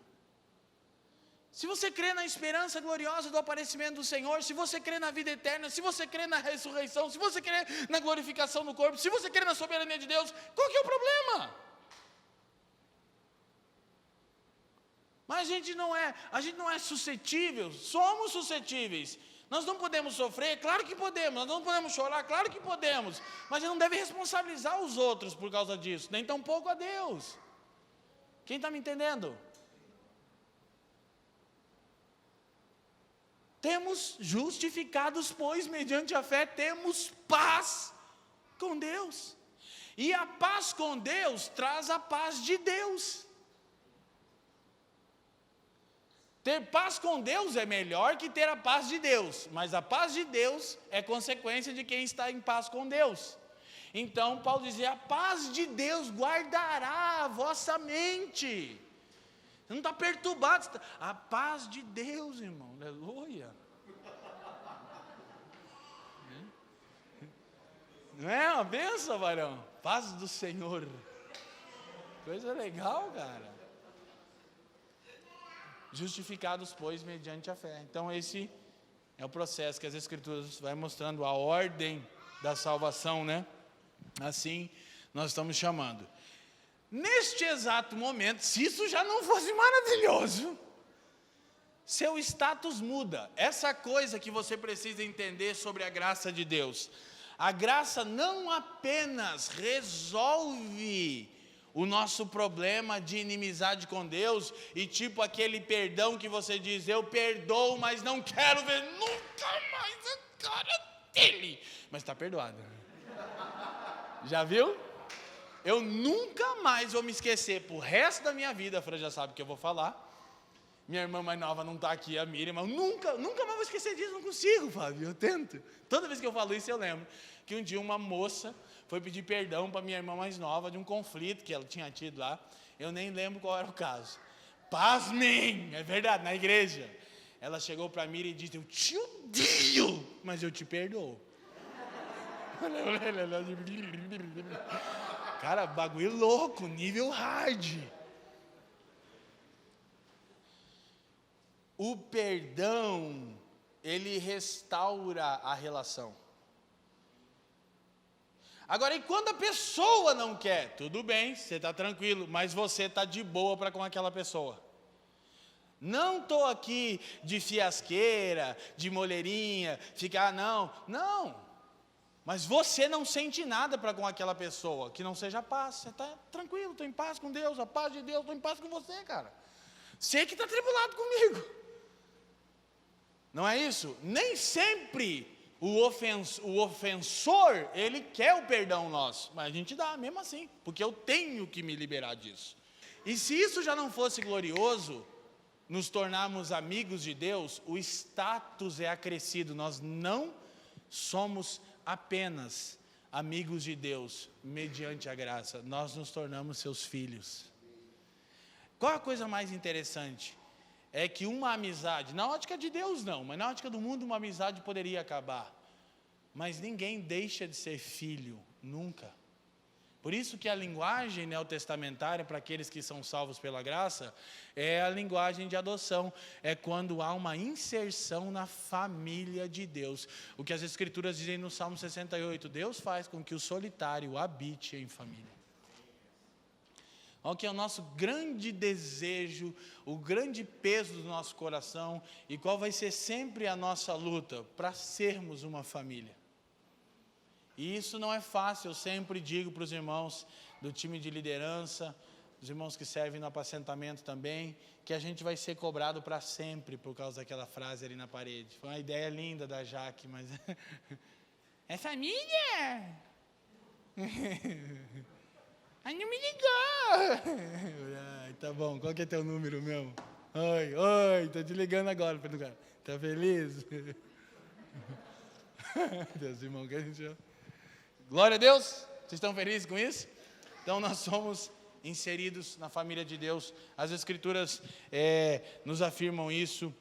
Se você crê na esperança gloriosa do aparecimento do Senhor, se você crê na vida eterna, se você crê na ressurreição, se você crê na glorificação do corpo, se você crê na soberania de Deus, qual que é o problema? Mas a gente não é suscetível, somos suscetíveis. Nós não podemos sofrer, claro que podemos, nós não podemos chorar, claro que podemos, mas a gente não deve responsabilizar os outros por causa disso, nem tampouco a Deus. Quem está me entendendo? Temos justificados, pois, mediante a fé, temos paz com Deus. E a paz com Deus traz a paz de Deus. Ter paz com Deus é melhor que ter a paz de Deus, mas a paz de Deus é consequência de quem está em paz com Deus. Então, Paulo dizia, a paz de Deus guardará a vossa mente. Você não está perturbado, a paz de Deus, irmão, aleluia. Não é uma bênção, varão? Paz do Senhor, coisa legal, cara. Justificados, pois, mediante a fé. Então esse é o processo que as Escrituras vai mostrando, a ordem da salvação, né? Assim nós estamos chamando. Neste exato momento, se isso já não fosse maravilhoso, seu status muda. Essa coisa que você precisa entender sobre a graça de Deus. A graça não apenas resolve o nosso problema de inimizade com Deus, e tipo aquele perdão que você diz, eu perdoo, mas não quero ver nunca mais a cara dele. Mas está perdoado. Já viu? Eu nunca mais vou me esquecer, pro resto da minha vida, a Fran já sabe o que eu vou falar. Minha irmã mais nova não está aqui, a Miriam, mas nunca mais vou esquecer disso, não consigo, Fábio, eu tento. Toda vez que eu falo isso, eu lembro que um dia uma moça foi pedir perdão para minha irmã mais nova de um conflito que ela tinha tido lá. Eu nem lembro qual era o caso. Pasmem, é verdade, na igreja. Ela chegou para mim e disse, eu te odeio, mas eu te perdoo. Cara, bagulho louco, nível hard. O perdão, ele restaura a relação. Agora, e quando a pessoa não quer? Tudo bem, você está tranquilo, mas você está de boa para com aquela pessoa. Não estou aqui de fiasqueira, de molheirinha, ficar, não. Mas você não sente nada para com aquela pessoa, que não seja paz. Você está tranquilo, estou em paz com Deus, a paz de Deus, estou em paz com você, cara. Você que está tribulado comigo. Não é isso? Nem sempre o ofensor, ele quer o perdão nosso, mas a gente dá mesmo assim, porque eu tenho que me liberar disso. E se isso já não fosse glorioso, nos tornarmos amigos de Deus, o status é acrescido. Nós não somos apenas amigos de Deus, mediante a graça, nós nos tornamos seus filhos. Qual a coisa mais interessante? É que uma amizade, na ótica de Deus não, mas na ótica do mundo uma amizade poderia acabar. Mas ninguém deixa de ser filho, nunca. Por isso que a linguagem neotestamentária, para aqueles que são salvos pela graça, é a linguagem de adoção. É quando há uma inserção na família de Deus. O que as Escrituras dizem no Salmo 68, Deus faz com que o solitário habite em família. O que é o nosso grande desejo, o grande peso do nosso coração, e qual vai ser sempre a nossa luta para sermos uma família. E isso não é fácil, eu sempre digo para os irmãos do time de liderança, os irmãos que servem no apacentamento também, que a gente vai ser cobrado para sempre por causa daquela frase ali na parede. Foi uma ideia linda da Jaque, mas é família! Ai, não me ligou! Ai, tá bom, qual que é teu número mesmo? Oi, tô te ligando agora, Pedro. Tá feliz? Deus, irmão, que a gente... Glória a Deus! Vocês estão felizes com isso? Então nós somos inseridos na família de Deus. As Escrituras nos afirmam isso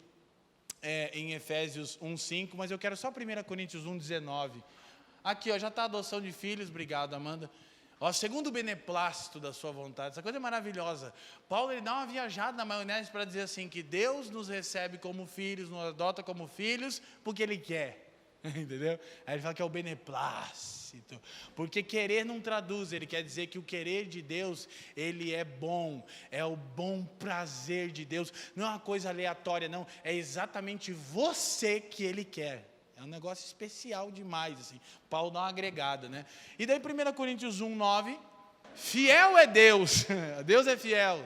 em Efésios 1:5, mas eu quero só 1 Coríntios 1:19. Aqui, já está a adoção de filhos, obrigado, Amanda. Segundo o beneplácito da sua vontade, essa coisa é maravilhosa. Paulo, ele dá uma viajada na maionese para dizer assim, que Deus nos recebe como filhos, nos adota como filhos, porque Ele quer. Entendeu? Aí ele fala que é o beneplácito, porque querer não traduz, ele quer dizer que o querer de Deus, ele é bom, é o bom prazer de Deus, não é uma coisa aleatória não, é exatamente você que Ele quer, é um negócio especial demais, assim. Paulo dá uma agregada, né? E daí 1 Coríntios 1:9, fiel é Deus, Deus é fiel,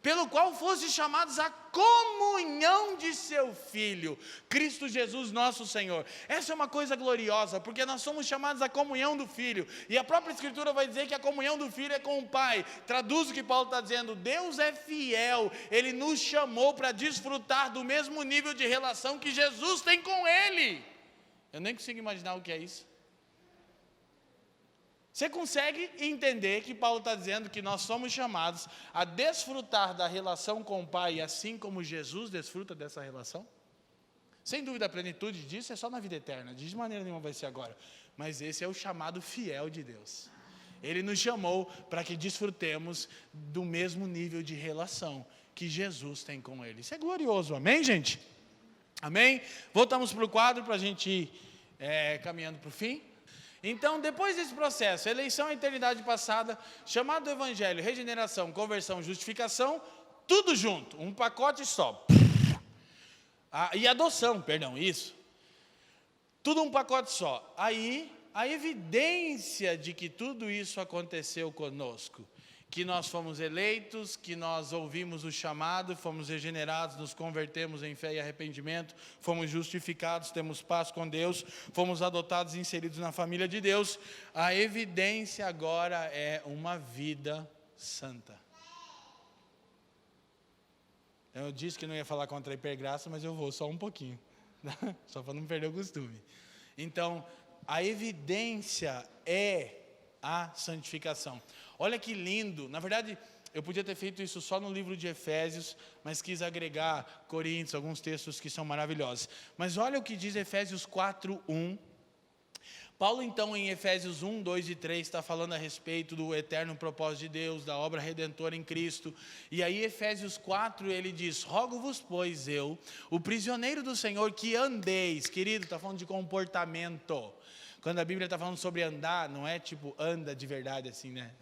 pelo qual fostes chamados à comunhão de seu Filho, Cristo Jesus nosso Senhor. Essa é uma coisa gloriosa, porque nós somos chamados à comunhão do Filho, e a própria Escritura vai dizer que a comunhão do Filho é com o Pai. Traduz o que Paulo está dizendo, Deus é fiel, Ele nos chamou para desfrutar do mesmo nível de relação que Jesus tem com Ele. Eu nem consigo imaginar o que é isso. Você consegue entender que Paulo está dizendo que nós somos chamados a desfrutar da relação com o Pai, assim como Jesus desfruta dessa relação? Sem dúvida, a plenitude disso é só na vida eterna, de maneira nenhuma vai ser agora. Mas esse é o chamado fiel de Deus. Ele nos chamou para que desfrutemos do mesmo nível de relação que Jesus tem com Ele. Isso é glorioso, amém, gente? Amém? Voltamos para o quadro para a gente ir caminhando para o fim. Então, depois desse processo, eleição, eternidade passada, chamado do Evangelho, regeneração, conversão, justificação, tudo junto, um pacote só. E adoção, isso. Tudo um pacote só. Aí, a evidência de que tudo isso aconteceu conosco, que nós fomos eleitos, que nós ouvimos o chamado, fomos regenerados, nos convertemos em fé e arrependimento, fomos justificados, temos paz com Deus, fomos adotados e inseridos na família de Deus. A evidência agora é uma vida santa. Eu disse que não ia falar contra a hipergraça, mas eu vou só um pouquinho, só para não perder o costume. Então, a evidência é a santificação. Olha que lindo, na verdade, eu podia ter feito isso só no livro de Efésios, mas quis agregar Coríntios, alguns textos que são maravilhosos. Mas olha o que diz Efésios 4:1. Paulo, então, em Efésios 1, 2 e 3, está falando a respeito do eterno propósito de Deus, da obra redentora em Cristo. E aí, Efésios 4, ele diz, rogo-vos, pois eu, o prisioneiro do Senhor, que andeis, querido, está falando de comportamento. Quando a Bíblia está falando sobre andar, não é tipo anda de verdade assim, né?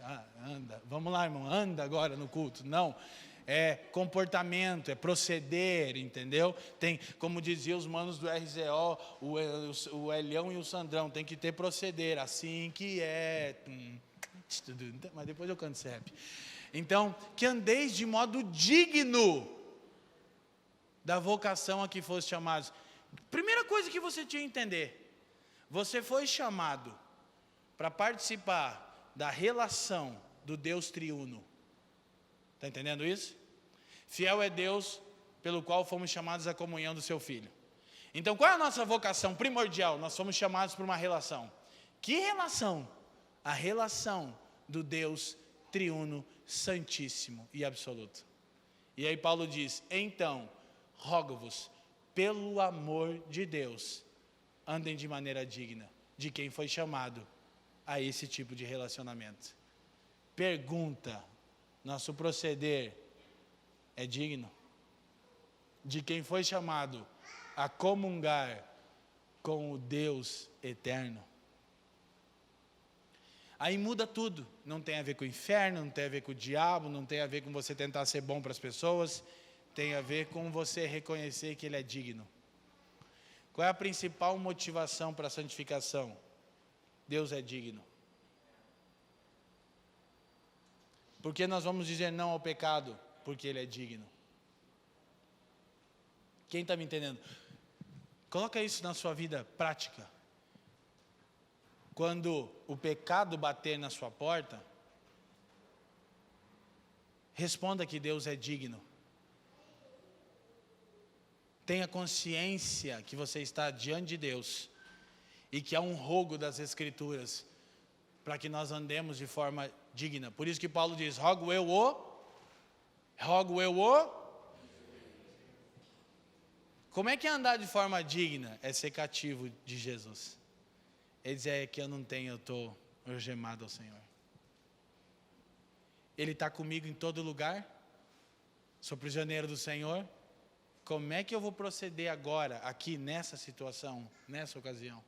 Anda, vamos lá, irmão, anda agora no culto. Não, é comportamento, é proceder, entendeu? Tem, como diziam os manos do RZO, o Elião e o Sandrão, tem que ter proceder, assim que é. Mas depois eu canto rap. Então, que andeis de modo digno da vocação a que foste chamados. Primeira coisa que você tinha que entender. Você foi chamado para participar da relação do Deus triuno. Está entendendo isso? Fiel é Deus pelo qual fomos chamados à comunhão do seu Filho. Então, qual é a nossa vocação primordial? Nós somos chamados para uma relação. Que relação? A relação do Deus triuno, santíssimo e absoluto. E aí Paulo diz, então, rogo-vos, pelo amor de Deus, andem de maneira digna de quem foi chamado a esse tipo de relacionamento. Pergunta, nosso proceder é digno? De quem foi chamado a comungar com o Deus eterno? Aí muda tudo, não tem a ver com o inferno, não tem a ver com o diabo, não tem a ver com você tentar ser bom para as pessoas, tem a ver com você reconhecer que Ele é digno. Qual é a principal motivação para a santificação? Deus é digno. Por que nós vamos dizer não ao pecado? Porque Ele é digno. Quem está me entendendo? Coloca isso na sua vida prática. Quando o pecado bater na sua porta, responda que Deus é digno. Tenha consciência que você está diante de Deus e que há um rogo das Escrituras para que nós andemos de forma digna. Por isso que Paulo diz, rogo eu o... Como é que é andar de forma digna? É ser cativo de Jesus. Ele diz, é que eu não tenho, eu estou algemado ao Senhor. Ele está comigo em todo lugar, sou prisioneiro do Senhor. Como é que eu vou proceder agora, aqui, nessa situação, nessa ocasião?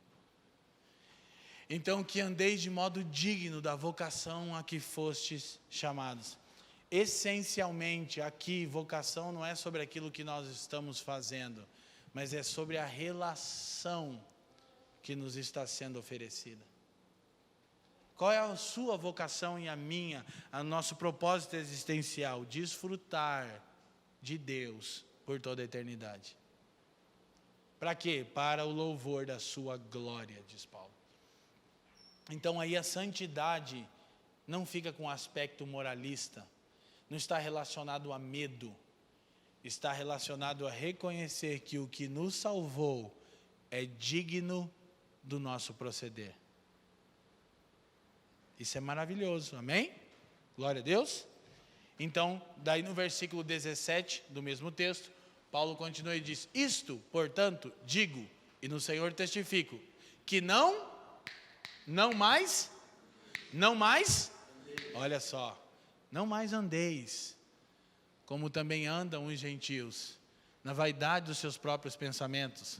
Então, que andeis de modo digno da vocação a que fostes chamados. Essencialmente, aqui, vocação não é sobre aquilo que nós estamos fazendo, mas é sobre a relação que nos está sendo oferecida. Qual é a sua vocação e a minha, o nosso propósito existencial? Desfrutar de Deus por toda a eternidade. Para quê? Para o louvor da sua glória, diz Paulo. Então aí a santidade não fica com aspecto moralista, não está relacionado a medo, está relacionado a reconhecer que o que nos salvou é digno do nosso proceder. Isso é maravilhoso, amém? Glória a Deus. Então, daí no versículo 17 do mesmo texto, Paulo continua e diz, isto, portanto, digo, e no Senhor testifico, que não mais, olha só, não mais andeis, como também andam os gentios, na vaidade dos seus próprios pensamentos,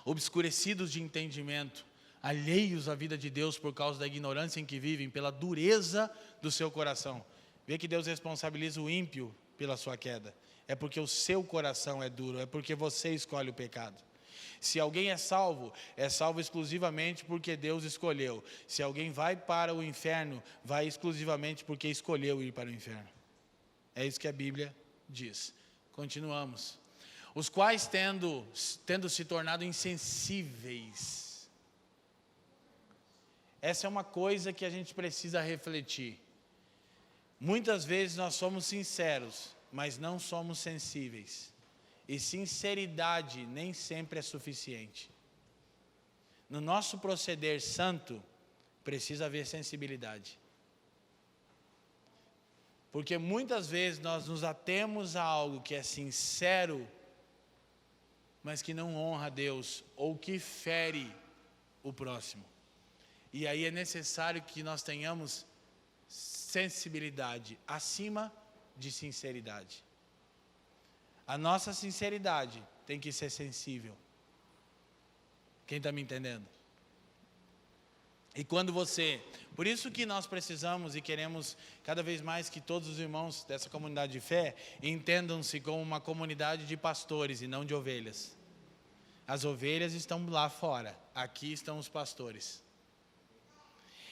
obscurecidos de entendimento, alheios à vida de Deus por causa da ignorância em que vivem, pela dureza do seu coração. Vê que Deus responsabiliza o ímpio pela sua queda. É porque o seu coração é duro, é porque você escolhe o pecado. Se alguém é salvo exclusivamente porque Deus escolheu. Se alguém vai para o inferno, vai exclusivamente porque escolheu ir para o inferno. É isso que a Bíblia diz. Continuamos. Os quais tendo se tornado insensíveis. Essa é uma coisa que a gente precisa refletir. Muitas vezes nós somos sinceros, mas não somos sensíveis. E sinceridade nem sempre é suficiente. No nosso proceder santo, precisa haver sensibilidade. Porque muitas vezes nós nos atemos a algo que é sincero, mas que não honra a Deus, ou que fere o próximo. E aí é necessário que nós tenhamos sensibilidade acima de sinceridade. A nossa sinceridade tem que ser sensível. Quem está me entendendo? E por isso que nós precisamos e queremos cada vez mais que todos os irmãos dessa comunidade de fé entendam-se como uma comunidade de pastores e não de ovelhas. As ovelhas estão lá fora, aqui estão os pastores.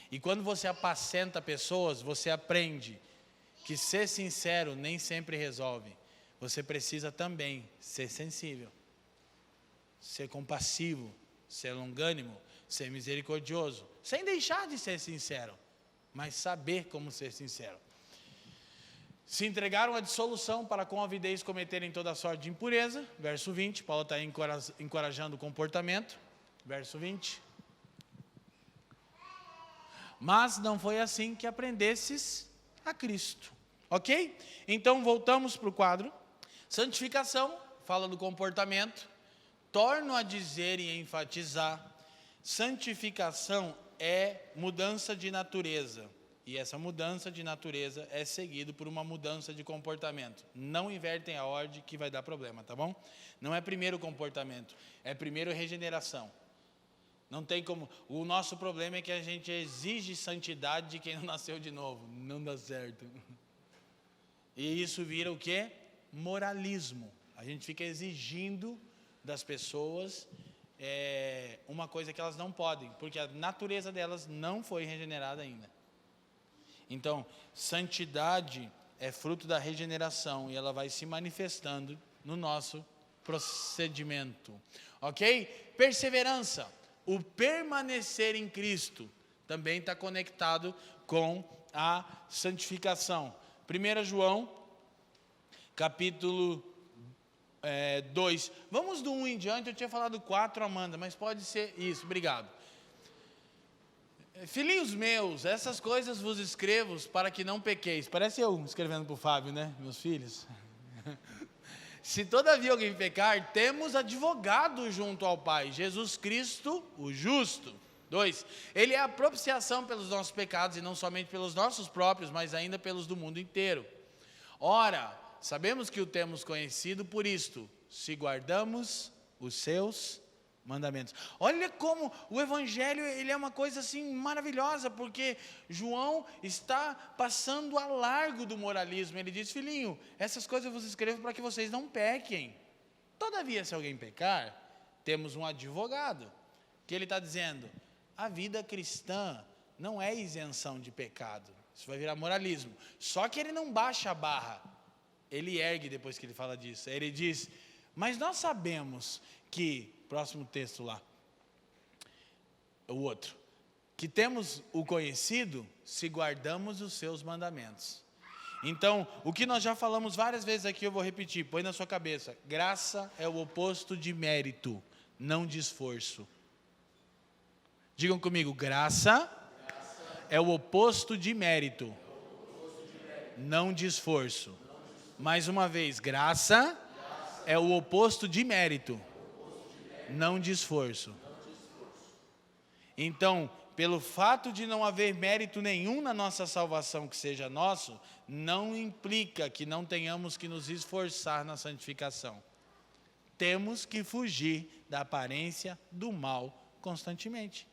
E quando você apacenta pessoas, você aprende que ser sincero nem sempre resolve. Você precisa também ser sensível, ser compassivo, ser longânimo, ser misericordioso, sem deixar de ser sincero, mas saber como ser sincero. Se entregaram à dissolução para com avidez cometerem toda sorte de impureza, verso 20, Paulo está encorajando o comportamento, verso 20. Mas não foi assim que aprendesses a Cristo, ok? Então voltamos para o quadro. Santificação, fala do comportamento, torno a dizer e enfatizar, santificação é mudança de natureza. E essa mudança de natureza é seguido por uma mudança de comportamento. Não invertem a ordem que vai dar problema, tá bom? Não é primeiro comportamento, é primeiro regeneração. Não tem como. O nosso problema é que a gente exige santidade de quem não nasceu de novo. Não dá certo. E isso vira o quê? Moralismo. A gente fica exigindo das pessoas uma coisa que elas não podem, porque a natureza delas não foi regenerada ainda. Então, santidade é fruto da regeneração e ela vai se manifestando no nosso procedimento, ok? Perseverança, o permanecer em Cristo, também está conectado com a santificação. 1 João, capítulo 2. Vamos do 1 em diante, eu tinha falado 4, Amanda, mas pode ser isso, obrigado. Filhinhos meus, essas coisas vos escrevo para que não pequeis. Parece eu escrevendo para o Fábio, né? Meus filhos. Se todavia alguém pecar, temos advogado junto ao Pai, Jesus Cristo, o justo. 2. Ele é a propiciação pelos nossos pecados, e não somente pelos nossos próprios, mas ainda pelos do mundo inteiro. Ora, sabemos que o temos conhecido por isto, se guardamos os seus mandamentos. Olha como o Evangelho ele é uma coisa assim maravilhosa, porque João está passando a largo do moralismo. Ele diz: filhinho, essas coisas eu vos escrevo para que vocês não pequem. Todavia, se alguém pecar, temos um advogado. Que ele está dizendo: a vida cristã não é isenção de pecado. Isso vai virar moralismo. Só que ele não baixa a barra. Ele ergue depois que ele fala disso. Ele diz: mas nós sabemos que, próximo texto lá, o outro, que temos o conhecido se guardamos os seus mandamentos. Então, o que nós já falamos várias vezes aqui, eu vou repetir, põe na sua cabeça: graça é o oposto de mérito, não de esforço. Digam comigo: graça é o oposto de mérito, não de esforço. Mais uma vez, graça é o oposto de mérito, não de esforço. Então, pelo fato de não haver mérito nenhum na nossa salvação que seja nosso, não implica que não tenhamos que nos esforçar na santificação. Temos que fugir da aparência do mal constantemente,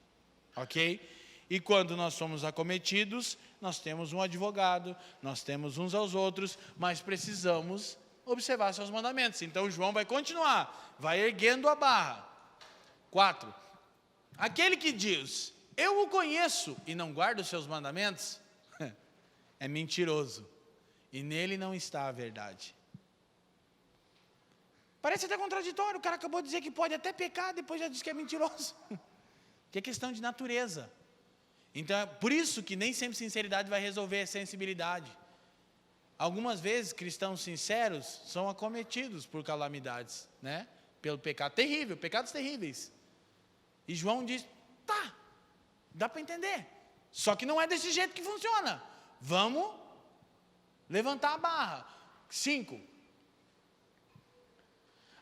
ok? E quando nós somos acometidos, nós temos um advogado, nós temos uns aos outros, mas precisamos observar seus mandamentos. Então João vai continuar, vai erguendo a barra. 4. Aquele que diz: eu o conheço e não guarda os seus mandamentos, é mentiroso, e nele não está a verdade. Parece até contraditório, o cara acabou de dizer que pode até pecar, depois já diz que é mentiroso. Que é questão de natureza. Então é por isso que nem sempre sinceridade vai resolver a sensibilidade. Algumas vezes cristãos sinceros são acometidos por calamidades, né? Pelo pecado terrível, pecados terríveis. E João diz: tá, dá para entender. Só que não é desse jeito que funciona. Vamos levantar a barra. 5.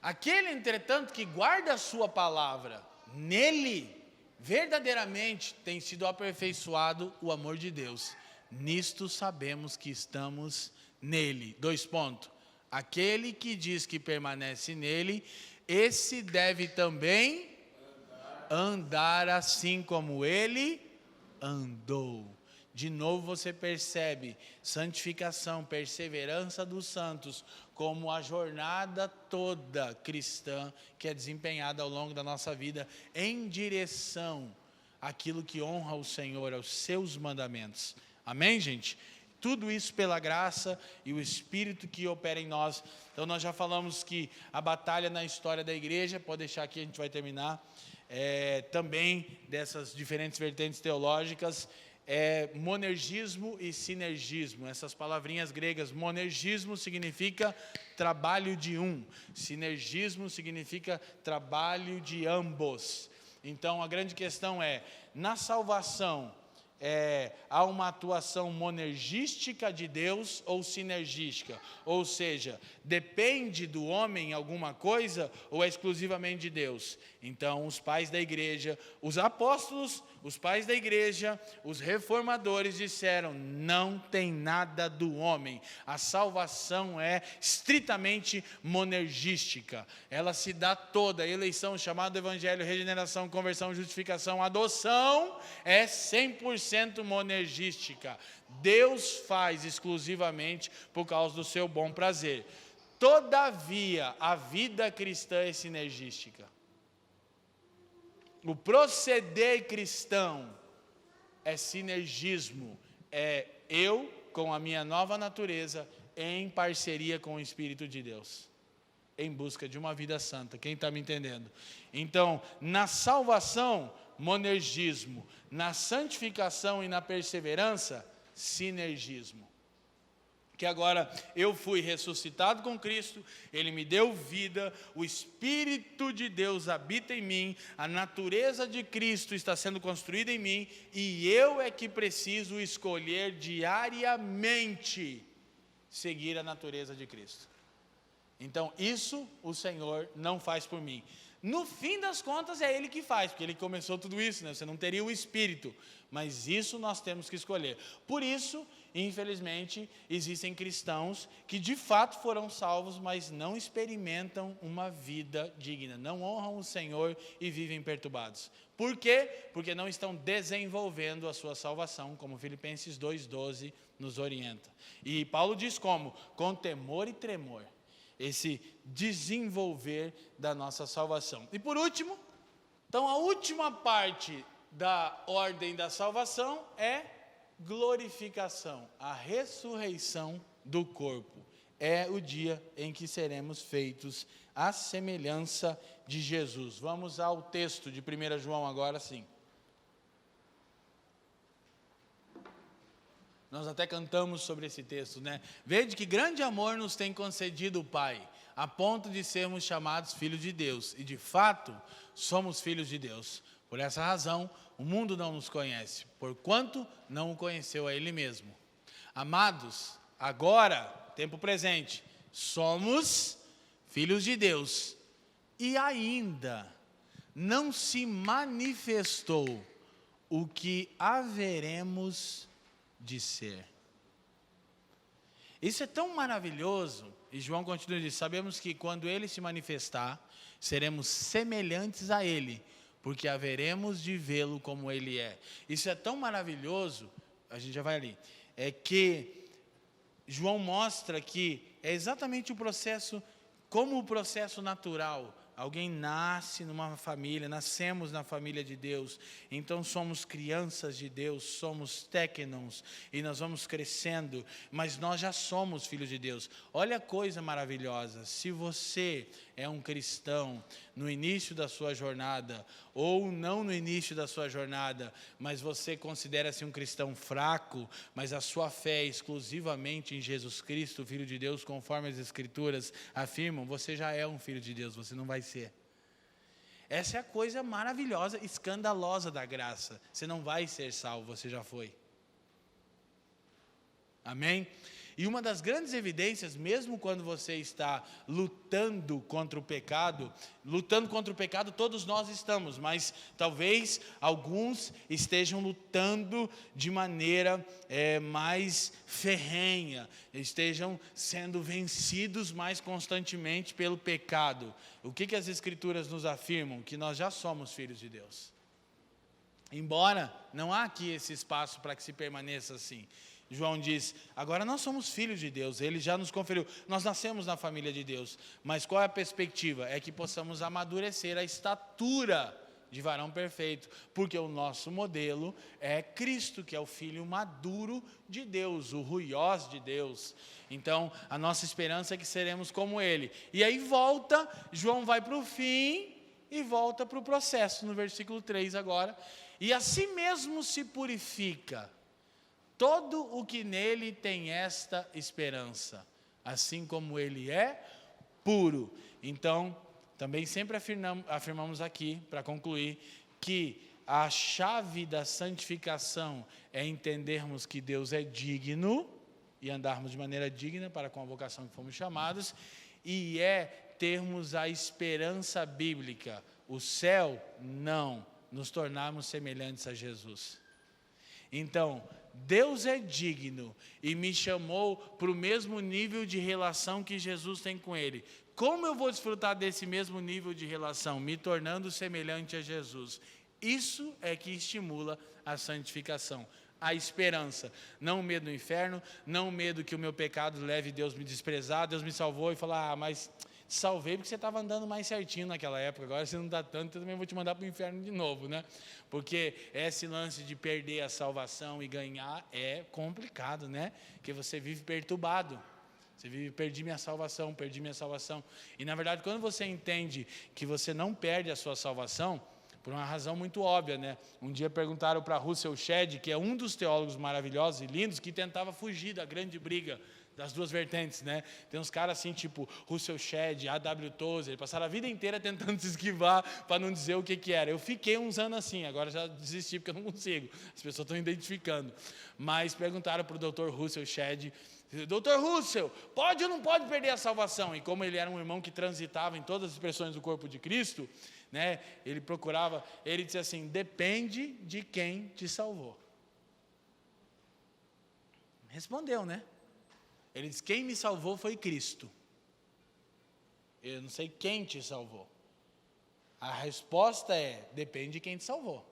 Aquele, entretanto, que guarda a sua palavra, nele verdadeiramente tem sido aperfeiçoado o amor de Deus. Nisto sabemos que estamos nele. 2 pontos. Aquele que diz que permanece nele, esse deve também andar assim como ele andou. De novo você percebe santificação, perseverança dos santos como a jornada toda cristã que é desempenhada ao longo da nossa vida em direção àquilo que honra o Senhor, aos seus mandamentos. Amém, gente? Tudo isso pela graça e o Espírito que opera em nós. Então nós já falamos que a batalha na história da igreja, pode deixar aqui, a gente vai terminar, também dessas diferentes vertentes teológicas, monergismo e sinergismo. Essas palavrinhas gregas, monergismo significa trabalho de um, sinergismo significa trabalho de ambos. Então a grande questão é, na salvação, há uma atuação monergística de Deus ou sinergística? Ou seja, depende do homem alguma coisa ou é exclusivamente de Deus? Então, os pais da igreja, os apóstolos, os pais da igreja, os reformadores disseram, não tem nada do homem. A salvação é estritamente monergística. Ela se dá toda, a eleição, chamado evangelho, regeneração, conversão, justificação, adoção, é 100% monergística. Deus faz exclusivamente por causa do seu bom prazer. Todavia, a vida cristã é sinergística. O proceder cristão é sinergismo, é eu com a minha nova natureza em parceria com o Espírito de Deus, em busca de uma vida santa. Quem está me entendendo? Então, na salvação, monergismo, na santificação e na perseverança, sinergismo. Que agora eu fui ressuscitado com Cristo, Ele me deu vida, o Espírito de Deus habita em mim, a natureza de Cristo está sendo construída em mim, e eu é que preciso escolher diariamente seguir a natureza de Cristo. Então isso o Senhor não faz por mim. No fim das contas é Ele que faz, porque Ele começou tudo isso, né? Você não teria o Espírito, mas isso nós temos que escolher. Por isso, infelizmente, existem cristãos que de fato foram salvos, mas não experimentam uma vida digna, não honram o Senhor e vivem perturbados. Por quê? Porque não estão desenvolvendo a sua salvação, como Filipenses 2,12 nos orienta. E Paulo diz como? Com temor e tremor. Esse desenvolver da nossa salvação. E por último, então a última parte da ordem da salvação é glorificação, a ressurreição do corpo. É o dia em que seremos feitos à semelhança de Jesus. Vamos ao texto de 1 João agora sim. Nós até cantamos sobre esse texto, né? Vede que grande amor nos tem concedido o Pai, a ponto de sermos chamados filhos de Deus. E de fato, somos filhos de Deus. Por essa razão, o mundo não nos conhece, porquanto não o conheceu a Ele mesmo. Amados, agora, tempo presente, somos filhos de Deus. E ainda não se manifestou o que haveremos de ser. Isso é tão maravilhoso, e João continua dizendo, sabemos que quando Ele se manifestar, seremos semelhantes a Ele, porque haveremos de vê-lo como Ele é. Isso é tão maravilhoso, a gente já vai ali, é que João mostra que é exatamente o processo, como o processo natural. Alguém nasce numa família, nascemos na família de Deus, então somos crianças de Deus, somos técnons, e nós vamos crescendo, mas nós já somos filhos de Deus. Olha a coisa maravilhosa, se você é um cristão no início da sua jornada, ou não no início da sua jornada, mas você considera-se um cristão fraco, mas a sua fé é exclusivamente em Jesus Cristo, Filho de Deus, conforme as Escrituras afirmam, você já é um filho de Deus, você não vai ser. Essa é a coisa maravilhosa, escandalosa da graça. Você não vai ser salvo, você já foi. Amém? E uma das grandes evidências, mesmo quando você está lutando contra o pecado todos nós estamos, mas talvez alguns estejam lutando de maneira mais ferrenha, estejam sendo vencidos mais constantemente pelo pecado. O que as Escrituras nos afirmam? Que nós já somos filhos de Deus. Embora não há aqui esse espaço para que se permaneça assim. João diz, agora nós somos filhos de Deus, Ele já nos conferiu, nós nascemos na família de Deus, mas qual é a perspectiva? É que possamos amadurecer a estatura de varão perfeito, porque o nosso modelo é Cristo, que é o Filho maduro de Deus, o ruiós de Deus. Então, a nossa esperança é que seremos como Ele. E aí volta, João vai para o fim e volta para o processo, no versículo 3 agora. E assim mesmo se purifica todo o que nele tem esta esperança, assim como ele é puro. Então, também sempre afirmamos aqui, para concluir, que a chave da santificação é entendermos que Deus é digno e andarmos de maneira digna para com a vocação que fomos chamados, e é termos a esperança bíblica, o céu, não, nos tornarmos semelhantes a Jesus. Então, Deus é digno e me chamou para o mesmo nível de relação que Jesus tem com Ele. Como eu vou desfrutar desse mesmo nível de relação? Me tornando semelhante a Jesus. Isso é que estimula a santificação, a esperança. Não o medo do inferno, não o medo que o meu pecado leve Deus me desprezar, Deus me salvou e falar, mas salvei porque você estava andando mais certinho naquela época, agora você não está tanto, eu também vou te mandar para o inferno de novo, né? Porque esse lance de perder a salvação e ganhar é complicado, né? Porque você vive perturbado, você vive, perdi minha salvação. E na verdade, quando você entende que você não perde a sua salvação, por uma razão muito óbvia, né? Um dia perguntaram para Russell Shedd, que é um dos teólogos maravilhosos e lindos, que tentava fugir da grande briga das duas vertentes, né? Tem uns caras assim, tipo Russell Shedd, A.W. Tozer, passaram a vida inteira tentando se esquivar para não dizer o que era. Eu fiquei uns anos assim, agora já desisti porque eu não consigo. As pessoas estão identificando. Mas perguntaram para o Dr. Russell Shedd, Dr. Russell, pode ou não pode perder a salvação? E como ele era um irmão que transitava em todas as expressões do corpo de Cristo, né? Ele disse assim, depende de quem te salvou. Respondeu, né? Ele diz, quem me salvou foi Cristo. Eu não sei quem te salvou. A resposta é, depende de quem te salvou.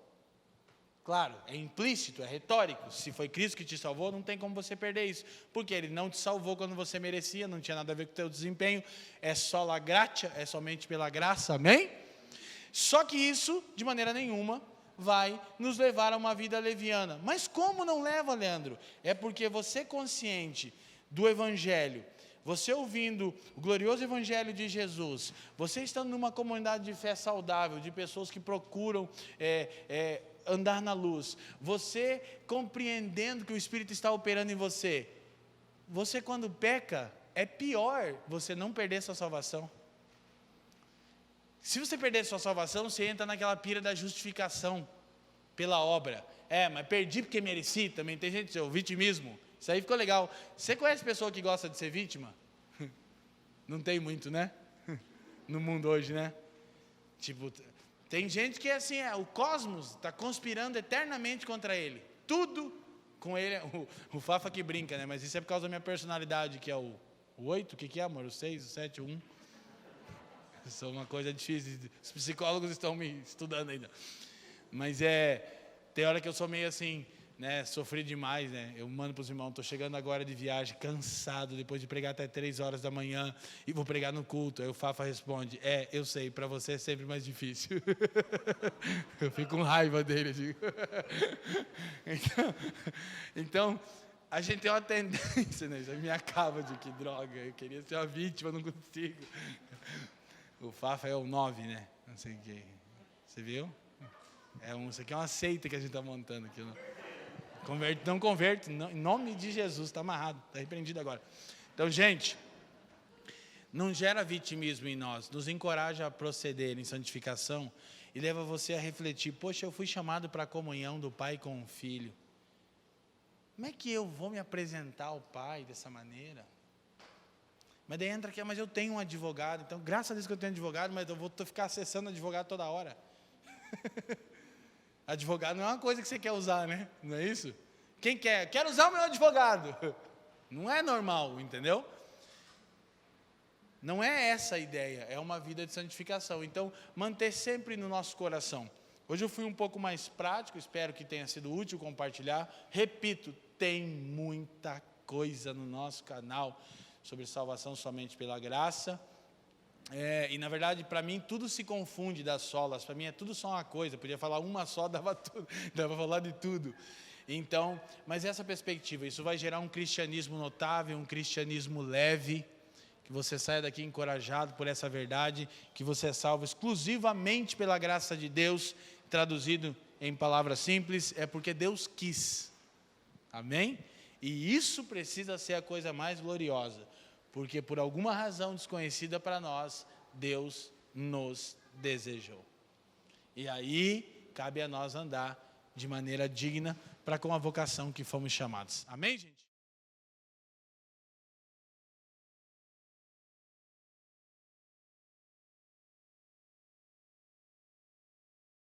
Claro, é implícito, é retórico. Se foi Cristo que te salvou, não tem como você perder isso. Porque Ele não te salvou quando você merecia, não tinha nada a ver com o teu desempenho. É só la gratia, é somente pela graça, amém? Só que isso, de maneira nenhuma, vai nos levar a uma vida leviana. Mas como não leva, Leandro? É porque você consciente do Evangelho, você ouvindo o glorioso Evangelho de Jesus, você estando numa comunidade de fé saudável, de pessoas que procuram andar na luz, você compreendendo que o Espírito está operando em você, você quando peca, é pior você não perder sua salvação. Se você perder sua salvação, você entra naquela pira da justificação pela obra. Mas perdi porque mereci, também tem gente, o vitimismo. Isso aí ficou legal. Você conhece pessoa que gosta de ser vítima? Não tem muito, né? No mundo hoje, né? Tipo, tem gente que é assim, o cosmos está conspirando eternamente contra ele. Tudo com ele. O Fafa que brinca, né? Mas isso é por causa da minha personalidade, que é o 8, o que é, amor? O 6, o 7, o 1. Isso é uma coisa difícil. Os psicólogos estão me estudando ainda. Mas tem hora que eu sou meio assim, né, sofri demais, né? Eu mando para os irmãos, estou chegando agora de viagem, cansado, depois de pregar até 3 horas da manhã, e vou pregar no culto. Aí o Fafa responde, eu sei, para você é sempre mais difícil. Eu fico com raiva dele, digo. Então, a gente tem uma tendência, né? Já me acaba de que droga, eu queria ser uma vítima, não consigo. O Fafa é o 9, né? Não sei o que. Você viu? Isso aqui é uma seita que a gente está montando aqui. Não converte, em nome de Jesus, está amarrado, está repreendido agora. Então, gente, não gera vitimismo em nós, nos encoraja a proceder em santificação e leva você a refletir, poxa, eu fui chamado para a comunhão do Pai com o Filho. Como é que eu vou me apresentar ao Pai dessa maneira? Mas daí entra aqui, mas eu tenho um advogado, então graças a Deus que eu tenho advogado, mas eu vou ficar acessando advogado toda hora. Advogado não é uma coisa que você quer usar, né? Não é isso? Quem quer? Quero usar o meu advogado. Não é normal, entendeu? Não é essa a ideia, é uma vida de santificação. Então, manter sempre no nosso coração, Hoje eu fui um pouco mais prático, espero que tenha sido útil compartilhar. Repito, tem muita coisa no nosso canal sobre salvação somente pela graça. E na verdade, para mim, tudo se confunde das solas. Para mim é tudo só uma coisa. Podia falar uma só, dava para falar de tudo. Então, mas essa perspectiva, isso vai gerar um cristianismo notável, um cristianismo leve, que você saia daqui encorajado por essa verdade, que você é salvo exclusivamente pela graça de Deus, traduzido em palavras simples, é porque Deus quis. Amém? E isso precisa ser a coisa mais gloriosa, porque por alguma razão desconhecida para nós, Deus nos desejou. E aí, cabe a nós andar de maneira digna para com a vocação que fomos chamados. Amém, gente?